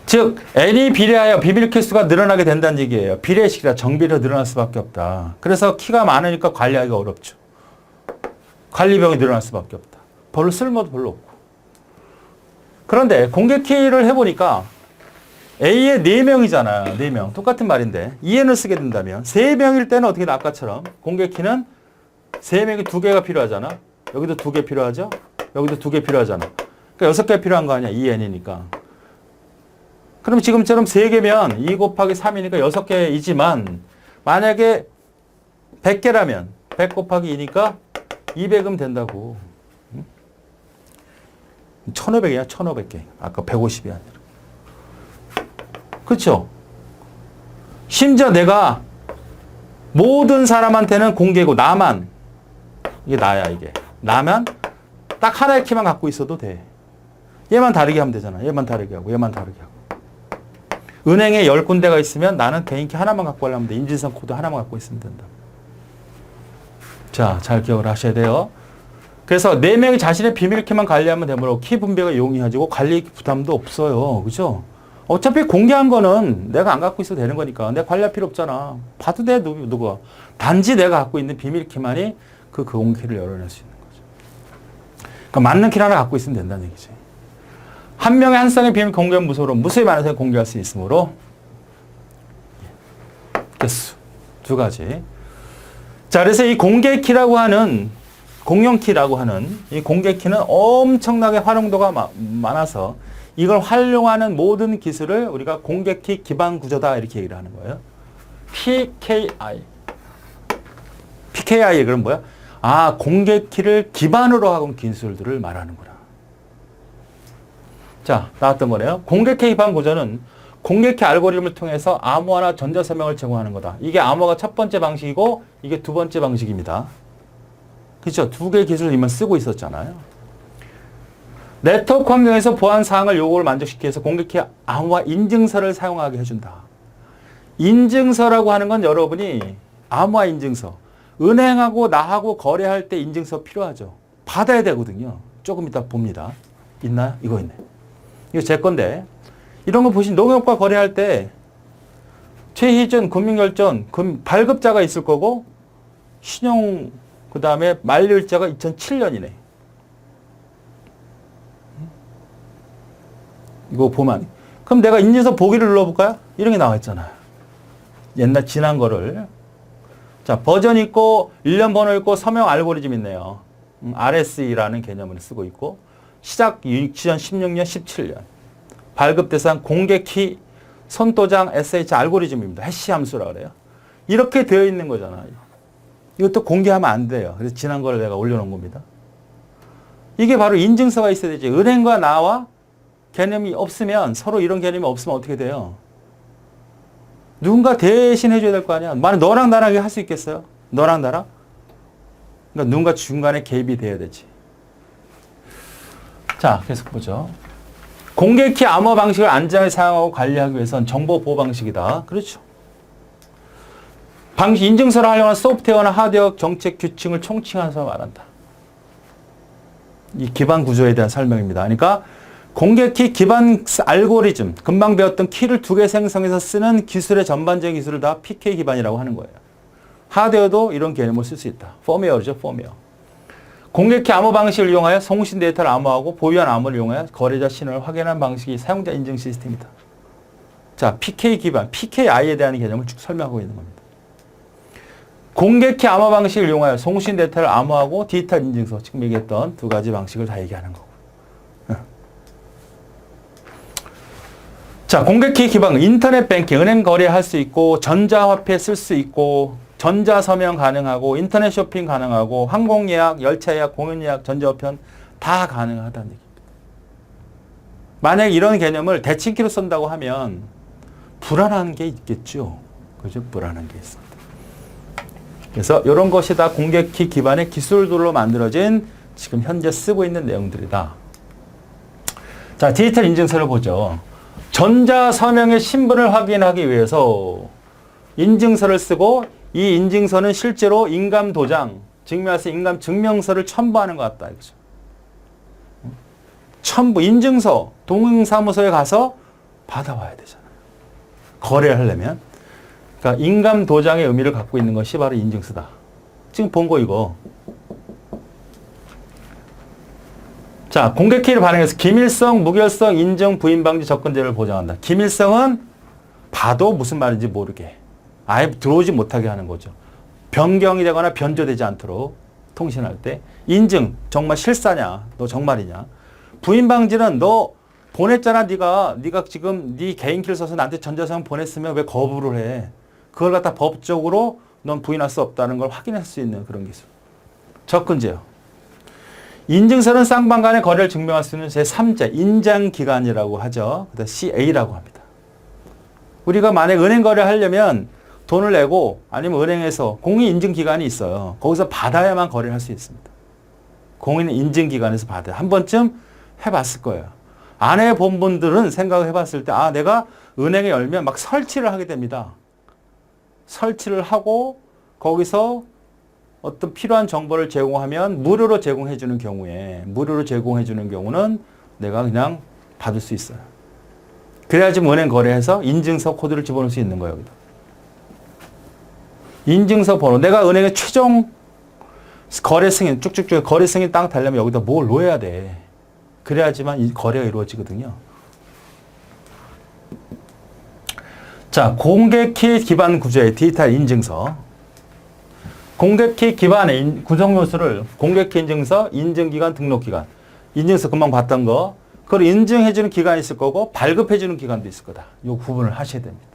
즉 n이 비례하여 비밀 키수가 늘어나게 된다는 얘기예요. 비례식이라 정비례로 늘어날 수밖에 없다. 그래서 키가 많으니까 관리하기가 어렵죠. 관리병이 늘어날 수밖에 없다. 별로 쓸모도 별로 없고. 그런데 공개 키를 해보니까 A에 4명이잖아요. 4명. 똑같은 말인데 2n을 쓰게 된다면 3명일 때는 어떻게 아까처럼 공개 키는 3명이 2개가 필요하잖아. 여기도 2개 필요하죠. 여기도 2개 필요하잖아. 그러니까 6개 필요한 거 아니야. 2n이니까. 그럼 지금처럼 3개면 2 곱하기 3이니까 6개이지만 만약에 100개라면 100 곱하기 2니까 200은 된다고. 1500이야. 1500개. 아까 150이 아니라. 그렇죠? 심지어 내가 모든 사람한테는 공개고 나만 이게 나야 이게. 나만 딱 하나의 키만 갖고 있어도 돼. 얘만 다르게 하면 되잖아. 얘만 다르게 하고 얘만 다르게 하고. 은행에 10군데가 있으면 나는 개인키 하나만 갖고 하려면 돼. 인증선 코드 하나만 갖고 있으면 된다. 자, 잘 기억을 하셔야 돼요. 그래서 4명이 자신의 비밀키만 관리하면 되므로 키 분배가 용이해지고 관리 부담도 없어요. 그죠? 어차피 공개한 거는 내가 안 갖고 있어도 되는 거니까 내가 관리할 필요 없잖아. 봐도 돼, 누가. 단지 내가 갖고 있는 비밀키만이 그 공개키를 열어낼 수 있는 거죠. 그러니까 맞는 키를 하나 갖고 있으면 된다는 얘기지. 한 명의 한 쌍의 비밀 공개는 무소로 무수히 많은 사람이 공개할 수 있으므로 개수 2가지. 자, 그래서 이 공개키라고 하는 공용키라고 하는 이 공개키는 엄청나게 활용도가 많아서 이걸 활용하는 모든 기술을 우리가 공개키 기반 구조다 이렇게 얘기를 하는 거예요. PKI. PKI 그럼 뭐야? 아, 공개키를 기반으로 하는 기술들을 말하는구나. 자, 나왔던 거네요. 공개키 기반 구조는 공개키 알고리즘을 통해서 암호화나 전자 설명을 제공하는 거다. 이게 암호가 첫 번째 방식이고 이게 두 번째 방식입니다. 그렇죠? 2개의 기술을 이만 쓰고 있었잖아요. 네트워크 환경에서 보안 사항을 요구를 만족시키기 위해서 공개키 암호화 인증서를 사용하게 해준다. 인증서라고 하는 건 여러분이 암호화 인증서. 은행하고 나하고 거래할 때 인증서 필요하죠. 받아야 되거든요. 조금 이따 봅니다. 있나요? 이거 있네. 이거 제 건데. 이런 거 보시면 농협과 거래할 때 최희준, 금융결전, 발급자가 있을 거고 신용 그 다음에 만료일자가 2007년이네. 이거 보면 그럼 내가 인증서 보기를 눌러볼까요? 이런 게 나와 있잖아요. 옛날 지난 거를. 자, 버전 있고 1년 번호 있고 서명 알고리즘 있네요. RSE라는 개념을 쓰고 있고 시작 2016년 17년 발급 대상 공개키 손도장 SH 알고리즘입니다. 해시 함수라 그래요. 이렇게 되어 있는 거잖아요. 이것도 공개하면 안 돼요. 그래서 지난 거를 내가 올려놓은 겁니다. 이게 바로 인증서가 있어야 되지. 은행과 나와 개념이 없으면 서로 이런 개념이 없으면 어떻게 돼요? 누군가 대신 해줘야 될 거 아니야. 만약 너랑 나랑 할 수 있겠어요? 너랑 나랑? 그러니까 누군가 중간에 개입이 돼야 되지. 자, 계속 보죠. 공개키 암호 방식을 안전하게 사용하고 관리하기 위해서는 정보 보호 방식이다. 그렇죠. 방식 인증서를 활용한 소프트웨어나 하드웨어 정책 규칙을 총칭해서 말한다. 이 기반 구조에 대한 설명입니다. 그러니까 공개키 기반 알고리즘, 금방 배웠던 키를 2개 생성해서 쓰는 기술의 전반적인 기술을 다 PK 기반이라고 하는 거예요. 하드웨어도 이런 개념을 쓸 수 있다. 펌웨어죠, 펌웨어. 공개키 암호 방식을 이용하여 송신 데이터를 암호하고 보유한 암호를 이용하여 거래자 신원을 확인하는 방식이 사용자 인증 시스템이다. 자, PK 기반, PKI에 대한 개념을 쭉 설명하고 있는 겁니다. 공개키 암호 방식을 이용하여 송신 데이터를 암호하고 디지털 인증서, 지금 얘기했던 2가지 방식을 다 얘기하는 거고. 자, 공개키 기반, 인터넷 뱅킹, 은행 거래할 수 있고, 전자화폐 쓸 수 있고, 전자서명 가능하고, 인터넷 쇼핑 가능하고, 항공 예약, 열차 예약, 공연 예약, 전자우편 다 가능하다는 얘기입니다. 만약 이런 개념을 대칭키로 쓴다고 하면 불안한 게 있겠죠. 그죠? 불안한 게 있습니다. 그래서 이런 것이 다 공개키 기반의 기술들로 만들어진 지금 현재 쓰고 있는 내용들이다. 자, 디지털 인증서를 보죠. 전자서명의 신분을 확인하기 위해서 인증서를 쓰고 이 인증서는 실제로 인감도장, 증명해서 인감증명서를 첨부하는 것 같다. 이거죠. 첨부, 인증서, 동행사무소에 가서 받아와야 되잖아요. 거래를 하려면. 그러니까 인감도장의 의미를 갖고 있는 것이 바로 인증서다. 지금 본 거 이거. 자, 공개키를 발행해서 기밀성, 무결성, 인증, 부인 방지, 접근제를 보장한다. 기밀성은 봐도 무슨 말인지 모르게 아예 들어오지 못하게 하는 거죠. 변경이 되거나 변조되지 않도록 통신할 때. 인증, 정말 실사냐, 너 정말이냐. 부인 방지는 너 보냈잖아. 네가 지금 네 개인키를 써서 나한테 전자서명 보냈으면 왜 거부를 해. 그걸 갖다 법적으로 넌 부인할 수 없다는 걸 확인할 수 있는 그런 기술. 접근제요. 인증서는 쌍방 간의 거래를 증명할 수 있는 제3자 인장기관이라고 하죠. 그다음 CA라고 합니다. 우리가 만약 은행 거래를 하려면 돈을 내고 아니면 은행에서 공인인증기관이 있어요. 거기서 받아야만 거래를 할 수 있습니다. 공인인증기관에서 받아야. 한 번쯤 해봤을 거예요. 안 해본 분들은 생각을 해봤을 때 아, 내가 은행에 열면 막 설치를 하게 됩니다. 설치를 하고 거기서 어떤 필요한 정보를 제공하면 무료로 제공해 주는 경우에 무료로 제공해 주는 경우는 내가 그냥 받을 수 있어요. 그래야지 은행 거래해서 인증서 코드를 집어넣을 수 있는 거예요. 여기다. 인증서 번호. 내가 은행에 최종 거래 승인 쭉쭉쭉 거래 승인 땅 달려면 여기다 뭘 넣어야 돼. 그래야지만 이 거래가 이루어지거든요. 자, 공개키 기반 구조의 디지털 인증서. 공개키 기반의 구성 요소를 공개키 인증서, 인증기관, 등록기관. 인증서 금방 봤던 거. 그걸 인증해주는 기관이 있을 거고 발급해주는 기관도 있을 거다. 이 구분을 하셔야 됩니다.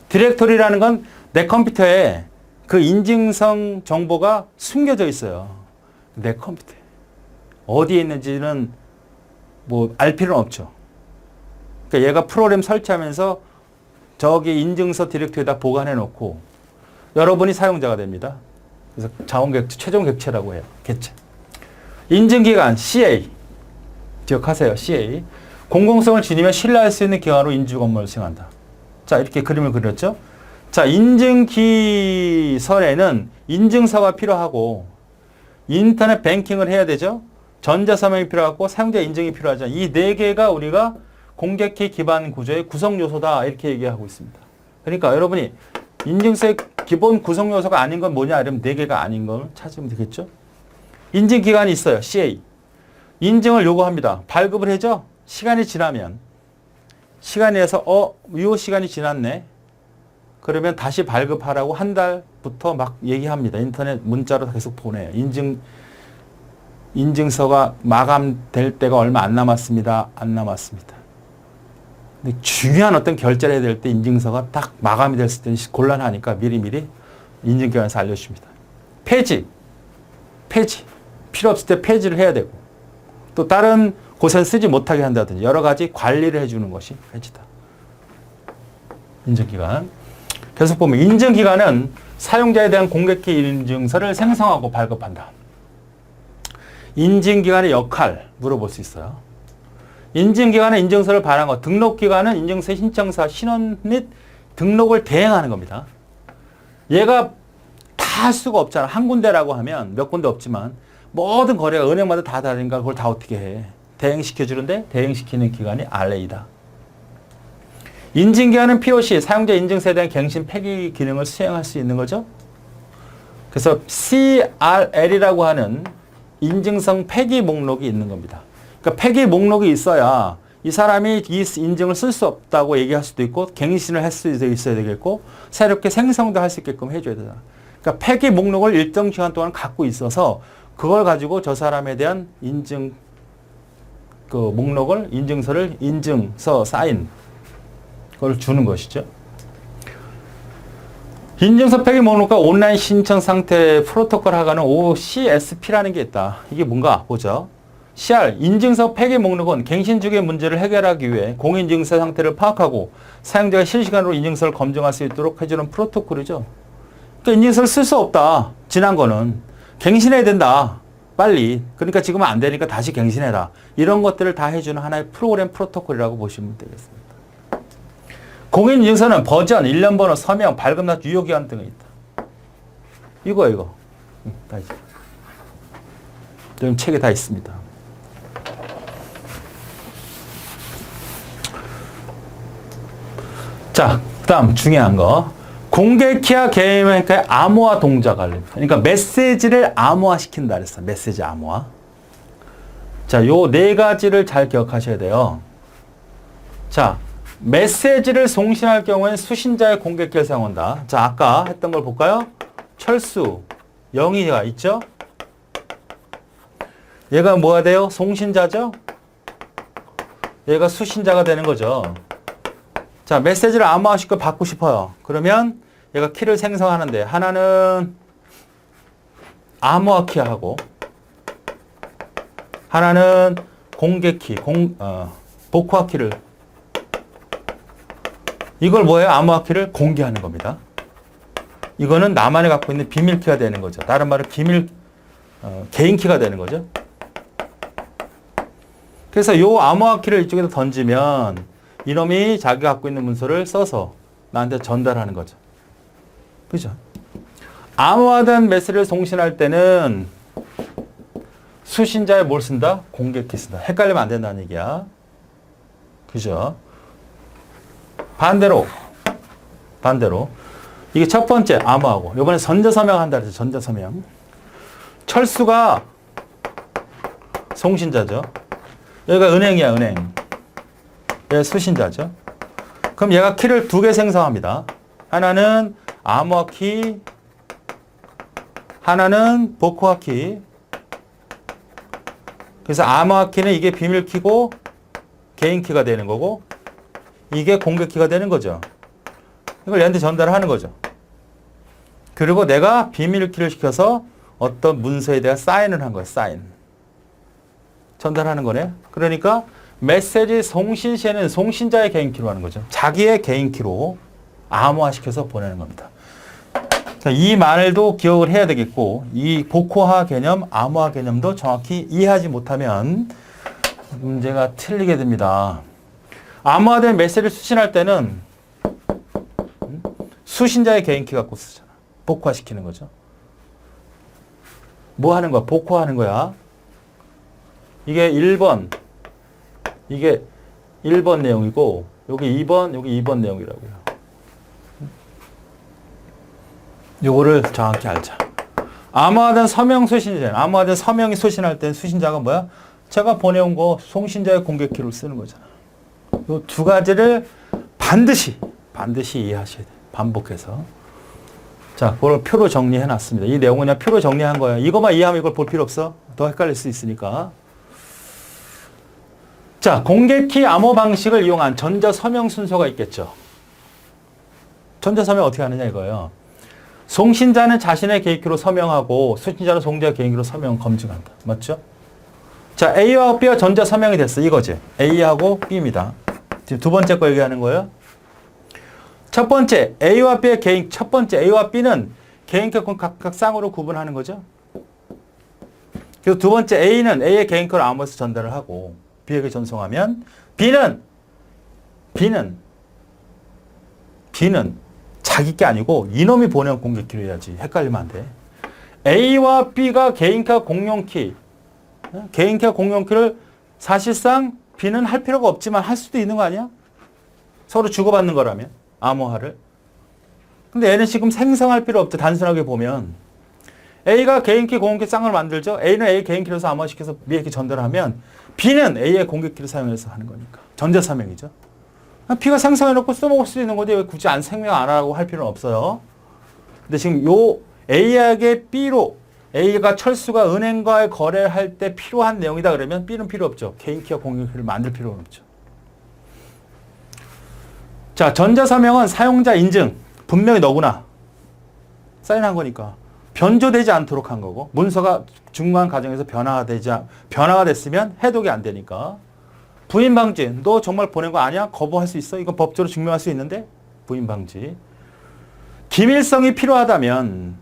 디렉토리라는 건 내 컴퓨터에 그 인증성 정보가 숨겨져 있어요. 내 컴퓨터에. 어디에 있는지는 뭐 알 필요는 없죠. 그러니까 얘가 프로그램 설치하면서 저기 인증서 디렉토리에다 보관해 놓고 여러분이 사용자가 됩니다. 그래서 자원객체, 최종 객체라고 해요. 객체. 인증기관 CA. 기억하세요. CA. 공공성을 지니며 신뢰할 수 있는 기관으로 인증 업무를 수행한다. 자, 이렇게 그림을 그렸죠. 자, 인증기선에는 인증서가 필요하고 인터넷 뱅킹을 해야 되죠. 전자서명이 필요하고 사용자 인증이 필요하죠. 이 4개가 우리가 공개키 기반 구조의 구성 요소다. 이렇게 얘기하고 있습니다. 그러니까 여러분이 인증서의 기본 구성 요소가 아닌 건 뭐냐? 이러면 4개가 아닌 걸 찾으면 되겠죠. 인증기관이 있어요. CA. 인증을 요구합니다. 발급을 해죠. 시간이 지나면 시간이 해서 이 시간이 지났네. 그러면 다시 발급하라고 한 달부터 막 얘기합니다. 인터넷 문자로 계속 보내요. 인증서가 마감될 때가 얼마 안 남았습니다. 안 남았습니다. 근데 중요한 어떤 결제를 해야 될 때 인증서가 딱 마감이 됐을 때는 곤란하니까 미리미리 인증기관에서 알려줍니다. 폐지. 필요 없을 때 폐지를 해야 되고 또 다른 곳에 쓰지 못하게 한다든지 여러 가지 관리를 해주는 것이 폐지다. 인증기관. 계속 보면 인증기관은 사용자에 대한 공개키 인증서를 생성하고 발급한다. 인증기관의 역할 물어볼 수 있어요. 인증기관은 인증서를 발행한 것, 등록기관은 인증서 신청사 신원 및 등록을 대행하는 겁니다. 얘가 다 할 수가 없잖아. 한 군데라고 하면 몇 군데 없지만 모든 거래가 은행마다 다 다르니까 그걸 다 어떻게 해. 대행시켜주는데 대행시키는 기관이 RA다. 인증기관은 POC, 사용자 인증서에 대한 갱신 폐기 기능을 수행할 수 있는 거죠. 그래서 CRL이라고 하는 인증성 폐기 목록이 있는 겁니다. 그러니까 폐기 목록이 있어야 이 사람이 이 인증을 쓸 수 없다고 얘기할 수도 있고 갱신을 할 수 있어야 되겠고 새롭게 생성도 할 수 있게끔 해줘야 되잖아. 그러니까 폐기 목록을 일정 시간 동안 갖고 있어서 그걸 가지고 저 사람에 대한 인증 그 목록을 인증서를 인증서 사인 그걸 주는 것이죠. 인증서 폐기 목록과 온라인 신청 상태 프로토콜 하가는 OCSP라는 게 있다. 이게 뭔가 보죠. CR, 인증서 폐기 목록은 갱신 중의 문제를 해결하기 위해 공인증서 상태를 파악하고 사용자가 실시간으로 인증서를 검증할 수 있도록 해주는 프로토콜이죠. 그러니까 인증서를 쓸 수 없다. 지난 거는. 갱신해야 된다. 빨리. 그러니까 지금은 안 되니까 다시 갱신해라. 이런 것들을 다 해주는 하나의 프로그램 프로토콜이라고 보시면 되겠습니다. 공인인증서는 버전, 1년 번호, 서명, 발급날, 유효기한 등이 있다. 이거. 다 있어. 지금 책에 다 있습니다. 자, 그 다음 중요한 거. 공개키와 개인의 암호화 동작 관련. 그러니까 메시지를 암호화시킨다 그랬어. 메시지 암호화. 자, 요 네 가지를 잘 기억하셔야 돼요. 자, 메시지를 송신할 경우에는 수신자의 공개키를 사용한다. 자, 아까 했던 걸 볼까요? 철수, 영희가 있죠? 얘가 뭐가 돼요? 송신자죠? 얘가 수신자가 되는 거죠. 자, 메시지를 암호화시켜 받고 싶어요. 그러면 얘가 키를 생성하는데 하나는 암호화 키하고 하나는 공개키, 복호화 키를 이걸 뭐예요? 암호화 키를 공개하는 겁니다. 이거는 나만이 갖고 있는 비밀 키가 되는 거죠. 다른 말로 개인 키가 되는 거죠. 그래서 요 암호화 키를 이쪽에다 던지면 이놈이 자기가 갖고 있는 문서를 써서 나한테 전달하는 거죠. 그죠? 암호화된 메시지를 송신할 때는 수신자의 뭘 쓴다? 공개키 쓴다. 헷갈리면 안 된다는 얘기야. 그죠? 반대로 이게 첫 번째 암호하고 이번에 전자서명 한다 그래서 전자서명. 철수가 송신자죠. 여기가 은행이야, 은행. 얘 수신자죠. 그럼 얘가 키를 두 개 생성합니다. 하나는 암호화 키, 하나는 복호화 키. 그래서 암호화 키는 이게 비밀 키고 개인 키가 되는 거고 이게 공개 키가 되는 거죠. 이걸 얘한테 전달하는 거죠. 그리고 내가 비밀 키를 시켜서 어떤 문서에 대한 사인을 한 거예요. 사인. 전달하는 거네. 그러니까 메시지 송신 시에는 송신자의 개인 키로 하는 거죠. 자기의 개인 키로 암호화시켜서 보내는 겁니다. 자, 이 말도 기억을 해야 되겠고 이 복호화 개념, 암호화 개념도 정확히 이해하지 못하면 문제가 틀리게 됩니다. 암호화된 메시지를 수신할 때는 수신자의 개인 키 갖고 쓰잖아. 복호화시키는 거죠. 뭐 하는 거야? 복호하는 거야. 이게 1번 내용이고 여기 2번 내용이라고요. 요거를 정확히 알자. 암호화된 서명 수신자. 암호화된 서명이 수신할 때 수신자가 뭐야? 제가 보내온 거 송신자의 공개키로 쓰는 거잖아. 요 두 가지를 반드시 이해하셔야 돼. 반복해서. 자, 그걸 표로 정리해 놨습니다. 이 내용은 그냥 표로 정리한 거예요. 이것만 이해하면 이걸 볼 필요 없어. 더 헷갈릴 수 있으니까. 자, 공개키 암호 방식을 이용한 전자서명 순서가 있겠죠. 전자서명 어떻게 하느냐 이거예요. 송신자는 자신의 개인키로 서명하고 수신자는 송자의 개인키로 서명 검증한다. 맞죠? 자, A와 B가 전자서명이 됐어. 이거지. A하고 B입니다. 지금 두 번째 거 얘기하는 거예요. 첫 번째 A와 B는 개인키 각각 쌍으로 구분하는 거죠. 그리고 두 번째 A는 A의 개인키를 암호해서 전달을 하고 B에게 전송하면 B는 자기 게 아니고 이놈이 보내온 공개키로 해야지. 헷갈리면 안 돼. A와 B가 개인키와 공용키를 사실상 B는 할 필요가 없지만 할 수도 있는 거 아니야? 서로 주고받는 거라면 암호화를. 근데 얘는 지금 생성할 필요 없죠. 단순하게 보면 A가 개인키 공개키 쌍을 만들죠. A는 A 개인키로서 암호화시켜서 B에게 전달하면 B는 A의 공개키를 사용해서 하는 거니까 전자사명이죠. B가 생성해놓고 써먹을 수 있는 건데 왜 굳이 안 생명 안 하고 할 필요는 없어요. 근데 지금 요 A에게 B로 A가 철수가 은행과의 거래를 할 때 필요한 내용이다 그러면 B는 필요 없죠. 개인키와 공개키를 만들 필요는 없죠. 자, 전자서명은 사용자 인증. 분명히 너구나. 사인한 거니까. 변조되지 않도록 한 거고 문서가 중간 과정에서 변화가 됐으면 해독이 안 되니까. 부인 방지. 너 정말 보낸 거 아니야? 거부할 수 있어? 이건 법적으로 증명할 수 있는데? 부인 방지. 기밀성이 필요하다면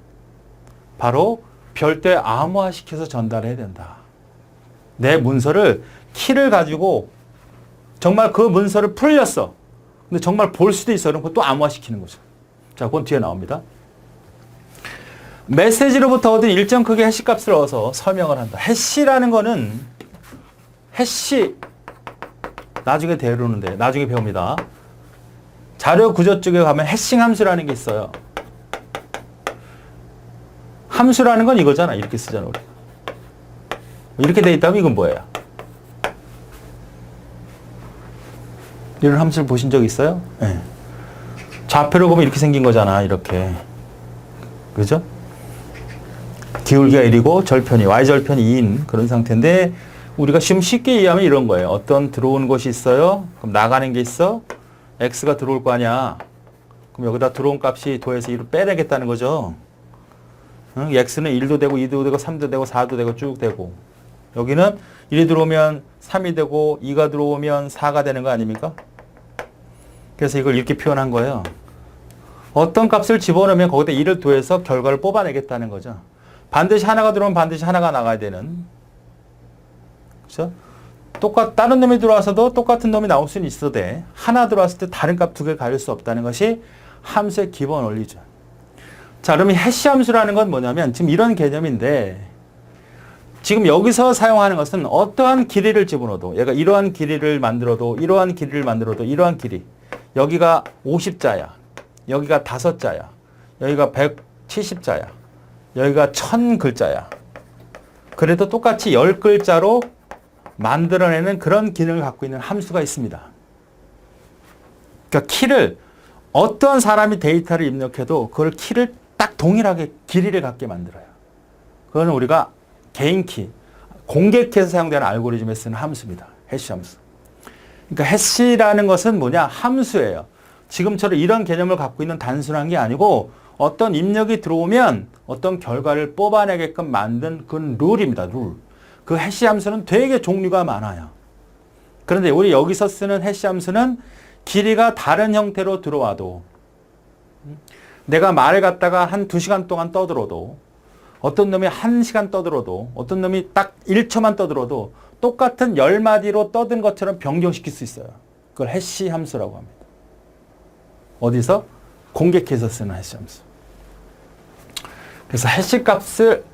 바로 별도의 암호화시켜서 전달해야 된다. 내 문서를 키를 가지고 정말 그 문서를 풀렸어. 근데 정말 볼 수도 있어. 그럼 그것도 암호화시키는 거죠. 자, 그건 뒤에 나옵니다. 메시지로부터 얻은 일정 크기의 해시값을 얻어서 서명을 한다. 해시라는 거는 해시 나중에 배우는데 나중에 배웁니다. 자료 구조 쪽에 가면 해싱 함수라는 게 있어요. 함수라는 건 이거잖아. 이렇게 쓰잖아, 우리. 이렇게 돼 있다면 이건 뭐예요? 이런 함수를 보신 적 있어요? 네. 좌표를 보면 이렇게 생긴 거잖아. 이렇게. 그죠? 기울기가 1이고 절편이 y절편이 2인 그런 상태인데 우리가 좀 쉽게 이해하면 이런 거예요. 어떤 들어오는 것이 있어요. 그럼 나가는 게 있어. x가 들어올 거 아니야. 그럼 여기다 들어온 값이 도에서 2로 빼내겠다는 거죠. x는 1도 되고 2도 되고 3도 되고 4도 되고 쭉 되고 여기는 1이 들어오면 3이 되고 2가 들어오면 4가 되는 거 아닙니까? 그래서 이걸 이렇게 표현한 거예요. 어떤 값을 집어넣으면 거기다 2를 더해서 결과를 뽑아내겠다는 거죠. 반드시 하나가 들어오면 반드시 하나가 나가야 되는. 그렇죠? 다른 놈이 들어와서도 똑같은 놈이 나올 수는 있어도 돼. 하나 들어왔을 때 다른 값 두 개 가릴 수 없다는 것이 함수의 기본 원리죠. 자, 그러면 해시 함수라는 건 뭐냐면 지금 이런 개념인데 지금 여기서 사용하는 것은 어떠한 길이를 집어넣어도 얘가 이러한 길이를 만들어도 이러한 길이를 만들어도 이러한 길이 여기가 50자야. 여기가 5자야. 여기가 170자야. 여기가 1000글자야. 그래도 똑같이 10글자로 만들어내는 그런 기능을 갖고 있는 함수가 있습니다. 그러니까 키를 어떠한 사람이 데이터를 입력해도 그걸 키를 딱 동일하게 길이를 갖게 만들어요. 그건 우리가 개인키, 공개키에서 사용되는 알고리즘에 쓰는 함수입니다. 해시 함수. 그러니까 해시라는 것은 뭐냐? 함수예요. 지금처럼 이런 개념을 갖고 있는 단순한 게 아니고 어떤 입력이 들어오면 어떤 결과를 뽑아내게끔 만든 그런 룰입니다. 룰. 그 해시 함수는 되게 종류가 많아요. 그런데 우리 여기서 쓰는 해시 함수는 길이가 다른 형태로 들어와도 내가 말을 갖다가 한 2시간 동안 떠들어도 어떤 놈이 1시간 떠들어도 어떤 놈이 딱 1초만 떠들어도 똑같은 10마디로 떠든 것처럼 변경시킬 수 있어요. 그걸 해시 함수라고 합니다. 어디서? 공개키에서 쓰는 해시 함수. 그래서 해시 값을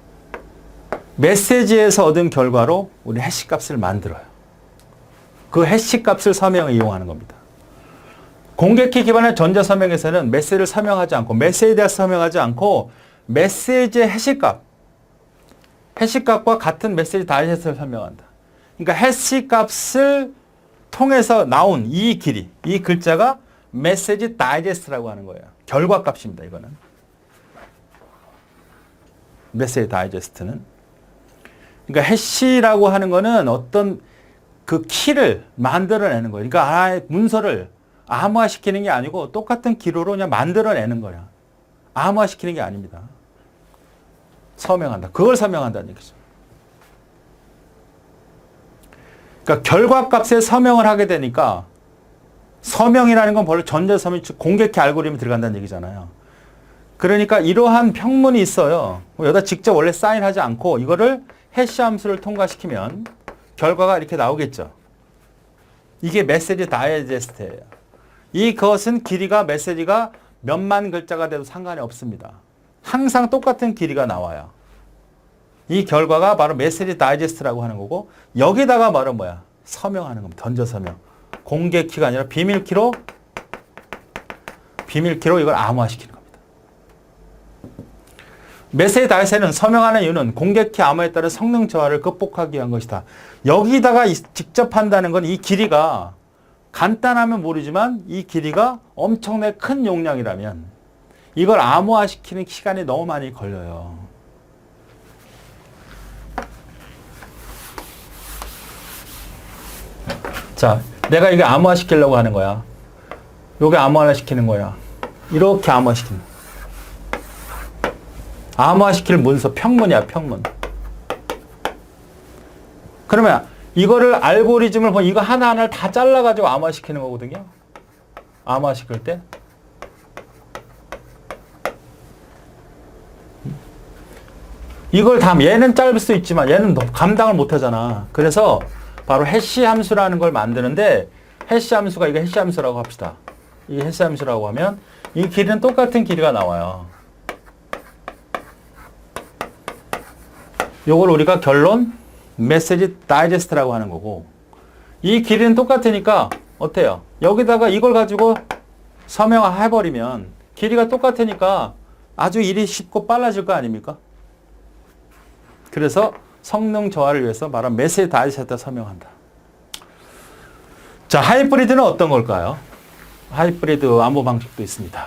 메시지에서 얻은 결과로 우리 해시 값을 만들어요. 그 해시 값을 서명에 이용하는 겁니다. 공개키 기반의 전자서명에서는 메시지를 서명하지 않고 메시지에 대해서 서명하지 않고 메시지의 해시값, 해시값과 같은 메시지 다이제스트를 설명한다. 그러니까 해시값을 통해서 나온 이 길이, 이 글자가 메시지 다이제스트라고 하는 거예요. 결과값입니다. 이거는. 메시지 다이제스트는. 그러니까 해시라고 하는 거는 어떤 그 키를 만들어내는 거예요. 그러니까 문서를 암호화시키는 게 아니고 똑같은 기로로 그냥 만들어내는 거야. 암호화시키는 게 아닙니다. 서명한다. 그걸 서명한다는 얘기죠. 그러니까 결과값에 서명을 하게 되니까 서명이라는 건 원래 전자서명, 공개키 알고리즘이 들어간다는 얘기잖아요. 그러니까 이러한 평문이 있어요. 여기다 직접 원래 사인하지 않고 이거를 해시 함수를 통과시키면 결과가 이렇게 나오겠죠. 이게 메시지 다이제스트예요. 이것은 길이가 메시지가 몇만 글자가 돼도 상관이 없습니다. 항상 똑같은 길이가 나와요. 이 결과가 바로 메시지 다이제스트라고 하는 거고 여기다가 바로 뭐야? 서명하는 겁니다. 던져 서명. 공개 키가 아니라 비밀 키로 이걸 암호화시키는 겁니다. 메시지 다이셋은 서명하는 이유는 공개 키 암호에 따른 성능 저하를 극복하기 위한 것이다. 여기다가 직접 한다는 건 이 길이가 간단하면 모르지만 이 길이가 엄청나게 큰 용량이라면 이걸 암호화시키는 시간이 너무 많이 걸려요. 자, 내가 이게 암호화시키려고 하는 거야. 요게 암호화시키는 거야. 이렇게 암호화시키는 거야. 암호화시킬 문서 평문이야, 평문. 그러면 이거를 알고리즘을 보면 이거 하나하나를 다 잘라가지고 암호화시키는 거거든요. 암호화시킬 때. 이걸 다, 얘는 짧을 수 있지만 얘는 감당을 못 하잖아. 그래서 바로 해시 함수라는 걸 만드는데 해시 함수가 이거 해시 함수라고 합시다. 이게 해시 함수라고 하면 이 길이는 똑같은 길이가 나와요. 요걸 우리가 결론 메시지 다이제스트라고 하는 거고 이 길이는 똑같으니까 어때요? 여기다가 이걸 가지고 서명해버리면 길이가 똑같으니까 아주 일이 쉽고 빨라질 거 아닙니까? 그래서 성능 저하를 위해서 말한 메시지 다이제스트에 서명한다. 자, 하이브리드는 어떤 걸까요? 하이브리드 암호 방식도 있습니다.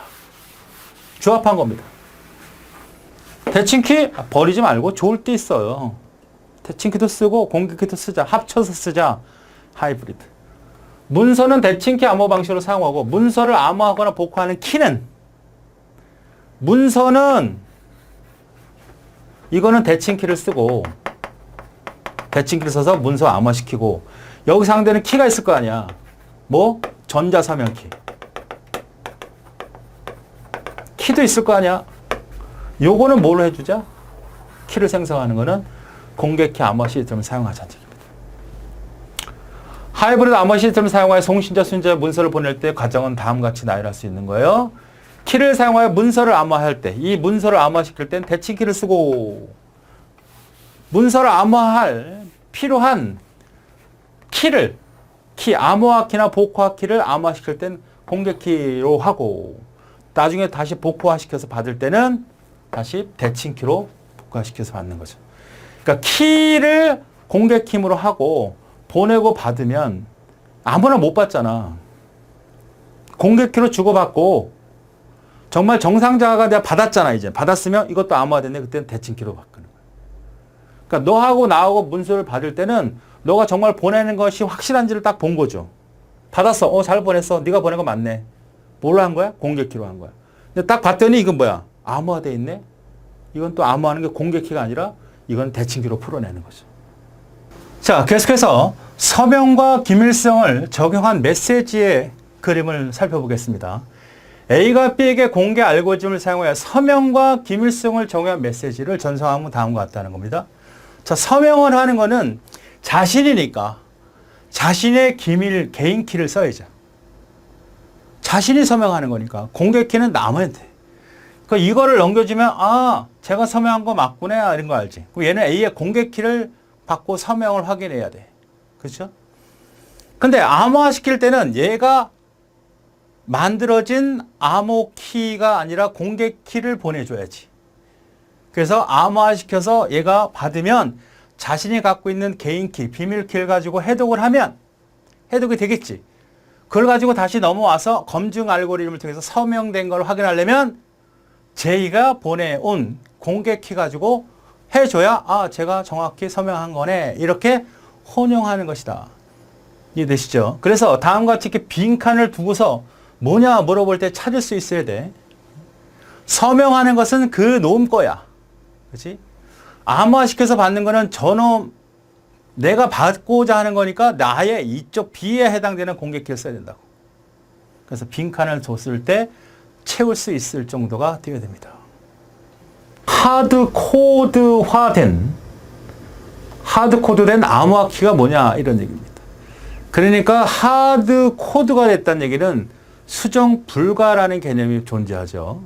조합한 겁니다. 대칭키 버리지 말고 좋을 때 있어요. 대칭키도 쓰고 공개키도 쓰자. 합쳐서 쓰자. 하이브리드. 문서는 대칭키 암호 방식으로 사용하고 문서를 암호하거나 복호하는 키는 문서는 이거는 대칭키를 쓰고 대칭키를 써서 문서 암호시키고 여기 상대는 키가 있을 거 아니야. 뭐? 전자서명키. 키도 있을 거 아니야. 요거는 뭘로 해주자? 키를 생성하는 거는 공개키 암호 시스템을 사용하자는 얘기입니다. 하이브리드 암호 시스템을 사용하여 송신자, 순자 문서를 보낼 때 과정은 다음과 같이 나열할 수 있는 거예요. 키를 사용하여 문서를 암호할 때, 이 문서를 암호시킬 땐 대칭키를 쓰고 문서를 암호할 필요한 키를 암호화 키나 복호화 키를 암호화시킬 땐 공개키로 하고 나중에 다시 복호화 시켜서 받을 때는 다시 대칭키로 복호화시켜서 받는 거죠. 그러니까 키를 공개키로 하고 보내고 받으면 아무나 못 받잖아. 공개키로 주고받고 정말 정상자가 내가 받았잖아. 이제 받았으면 이것도 암호화됐네. 그때는 대칭키로 바꾸는 거야. 그러니까 너하고 나하고 문서를 받을 때는 너가 정말 보내는 것이 확실한지를 딱 본 거죠. 받았어. 잘 보냈어. 네가 보낸 거 맞네. 뭘로 한 거야? 공개키로 한 거야. 근데 딱 봤더니 이건 뭐야? 암호화돼 있네. 이건 또 암호하는 게 공개키가 아니라 이건 대칭키로 풀어내는 거죠. 자, 계속해서 서명과 기밀성을 적용한 메시지의 그림을 살펴보겠습니다. A가 B에게 공개 알고리즘을 사용하여 서명과 기밀성을 적용한 메시지를 전송하면 다음과 같다는 겁니다. 자, 서명을 하는 거는 자신이니까 자신의 기밀, 개인 키를 써야죠. 자신이 서명하는 거니까 공개 키는 남한테. 그러니까 이거를 넘겨주면 제가 서명한 거 맞구나 이런 거 알지. 그럼 얘는 A의 공개 키를 받고 서명을 확인해야 돼. 그렇죠? 근데 암호화 시킬 때는 얘가 만들어진 암호 키가 아니라 공개 키를 보내줘야지. 그래서 암호화 시켜서 얘가 받으면 자신이 갖고 있는 개인 키, 비밀 키를 가지고 해독을 하면 해독이 되겠지. 그걸 가지고 다시 넘어와서 검증 알고리즘을 통해서 서명된 걸 확인하려면 제이가 보내온 공개 키 가지고 해줘야 제가 정확히 서명한 거네. 이렇게 혼용하는 것이다. 이해되시죠? 그래서 다음과 같이 이렇게 빈칸을 두고서 뭐냐 물어볼 때 찾을 수 있어야 돼. 서명하는 것은 그 놈 거야. 그렇지? 암호화시켜서 받는 거는 저놈 내가 받고자 하는 거니까 나의 이쪽 B에 해당되는 공개키를 써야 된다고. 그래서 빈칸을 줬을 때 채울 수 있을 정도가 되어야 됩니다. 하드코드된 암호화 키가 뭐냐 이런 얘기입니다. 그러니까 하드코드가 됐다는 얘기는 수정 불가라는 개념이 존재하죠.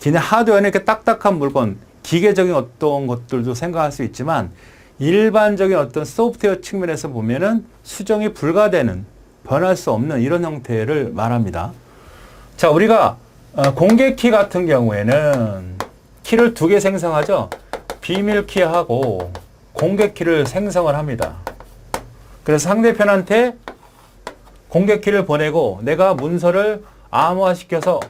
그냥 하드웨어는 이렇게 딱딱한 물건, 기계적인 어떤 것들도 생각할 수 있지만 일반적인 어떤 소프트웨어 측면에서 보면은 수정이 불가되는, 변할 수 없는 이런 형태를 말합니다. 자, 우리가 공개키 같은 경우에는 키를 두 개 생성하죠. 비밀키하고 공개키를 생성을 합니다. 그래서 상대편한테 공개키를 보내고 내가 문서를 암호화시켜서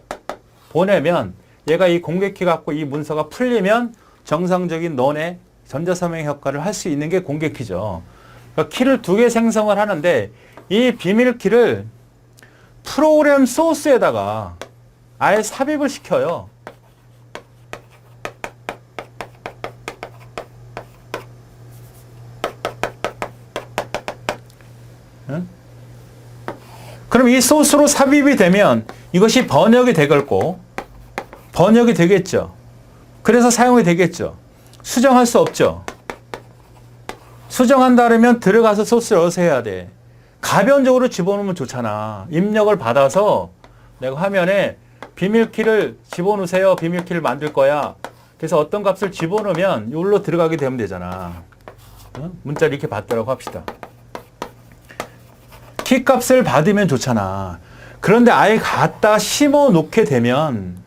보내면 얘가 이 공개키 갖고 이 문서가 풀리면 정상적인 넌의 전자서명 효과를 할 수 있는 게 공개키죠. 그러니까 키를 두 개 생성을 하는데 이 비밀키를 프로그램 소스에다가 아예 삽입을 시켜요. 응? 그럼 이 소스로 삽입이 되면 이것이 번역이 되겠고, 번역이 되겠죠. 그래서 사용이 되겠죠. 수정할 수 없죠. 수정한다 그러면 들어가서 소스를 얻어서 해야 돼. 가변적으로 집어넣으면 좋잖아. 입력을 받아서 내가 화면에 비밀키를 집어넣으세요. 비밀키를 만들 거야. 그래서 어떤 값을 집어넣으면 여기로 들어가게 되면 되잖아. 문자를 이렇게 받더라고 합시다. 키 값을 받으면 좋잖아. 그런데 아예 갖다 심어 놓게 되면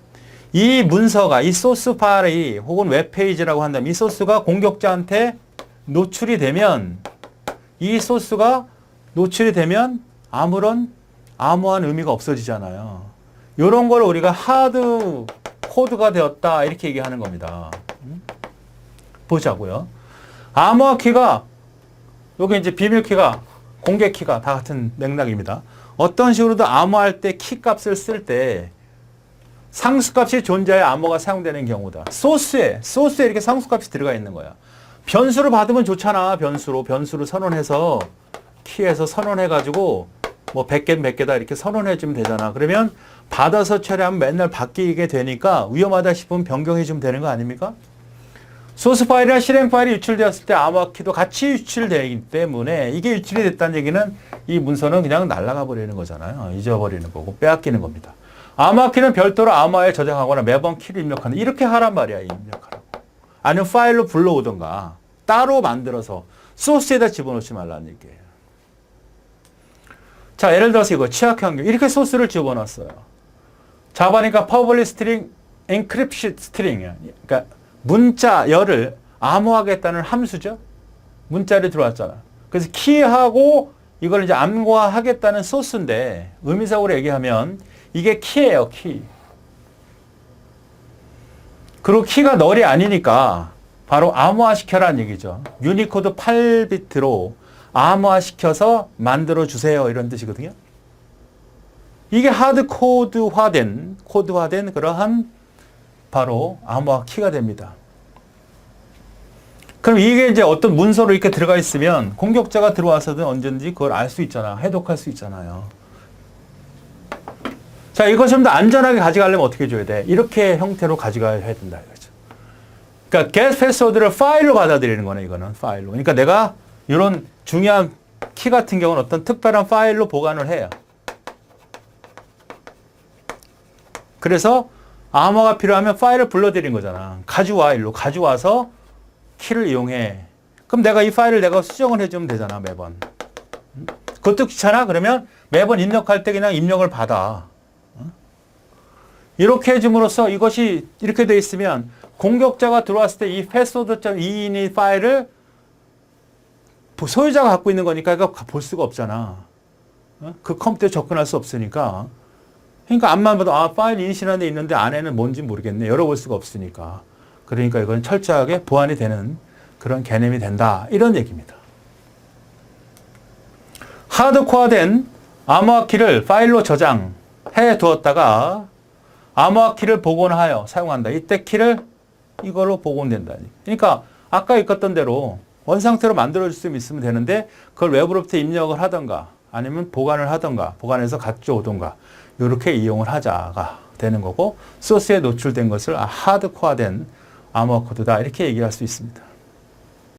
이 문서가, 이 소스 파일이 혹은 웹페이지라고 한다면 이 소스가 공격자한테 노출이 되면, 이 소스가 노출이 되면 아무한 의미가 없어지잖아요. 이런 걸 우리가 하드 코드가 되었다 이렇게 얘기하는 겁니다. 보자고요. 암호화 키가, 여기 이제 비밀 키가, 공개 키가 다 같은 맥락입니다. 어떤 식으로도 암호할 때 키 값을 쓸 때 상수값이 존재해 암호가 사용되는 경우다. 소스에 이렇게 상수값이 들어가 있는 거야. 변수를 받으면 좋잖아. 변수로 선언해서 키에서 선언해가지고 뭐 100개 100개다 이렇게 선언해주면 되잖아. 그러면 받아서 처리하면 맨날 바뀌게 되니까 위험하다 싶으면 변경해주면 되는 거 아닙니까? 소스 파일이나 실행 파일이 유출되었을 때 암호화 키도 같이 유출되기 때문에 이게 유출이 됐다는 얘기는 이 문서는 그냥 날아가 버리는 거잖아요. 잊어버리는 거고 빼앗기는 겁니다. 암호화 키는 별도로 암호화에 저장하거나 매번 키를 입력하는, 이렇게 하란 말이야. 입력하라고. 아니면 파일로 불러오던가 따로 만들어서 소스에다 집어넣지 말라는 얘기예요. 자, 예를 들어서 이거 취약 환경 이렇게 소스를 집어넣었어요. 자바니까 public string encryption string이야. 그러니까 문자열을 암호하겠다는 함수죠. 문자를 들어왔잖아. 그래서 키하고 이걸 이제 암호화하겠다는 소스인데 의미상으로 얘기하면 이게 키예요, 키. 그리고 키가 널이 아니니까 바로 암호화시켜라는 얘기죠. 유니코드 8비트로 암호화시켜서 만들어주세요. 이런 뜻이거든요. 이게 하드 코드화된 그러한 바로 암호화 키가 됩니다. 그럼 이게 이제 어떤 문서로 이렇게 들어가 있으면 공격자가 들어와서든 언제든지 그걸 알 수 있잖아. 해독할 수 있잖아요. 자, 이걸 좀 더 안전하게 가져가려면 어떻게 해줘야 돼? 이렇게 형태로 가져가야 된다 이거죠. 그러니까 get 패스워드를 파일로 받아들이는 거네, 이거는 파일로. 그러니까 내가 이런 중요한 키 같은 경우는 어떤 특별한 파일로 보관을 해요. 그래서 암호가 필요하면 파일을 불러들인 거잖아. 가져와, 일로 가져와서 키를 이용해. 그럼 내가 이 파일을 내가 수정을 해주면 되잖아, 매번. 그것도 귀찮아? 그러면 매번 입력할 때 그냥 입력을 받아. 이렇게 해줌으로써 이것이 이렇게 돼 있으면 공격자가 들어왔을 때 이 password.ini 파일을 소유자가 갖고 있는 거니까 이거 볼 수가 없잖아. 그 컴퓨터에 접근할 수 없으니까. 그러니까 앞만 봐도 파일 인식하는 데 있는데 안에는 뭔지 모르겠네. 열어볼 수가 없으니까. 그러니까 이건 철저하게 보안이 되는 그런 개념이 된다. 이런 얘기입니다. 하드코어된 암호화 키를 파일로 저장해 두었다가 암호화 키를 복원하여 사용한다. 이때 키를 이걸로 복원된다. 그러니까 아까 읽었던 대로 원상태로 만들어줄 수 있으면 되는데 그걸 외부로부터 입력을 하던가 아니면 보관을 하던가 보관해서 가져오던가 이렇게 이용을 하자가 되는 거고 소스에 노출된 것을 하드코어된 암호화 코드다 이렇게 얘기할 수 있습니다.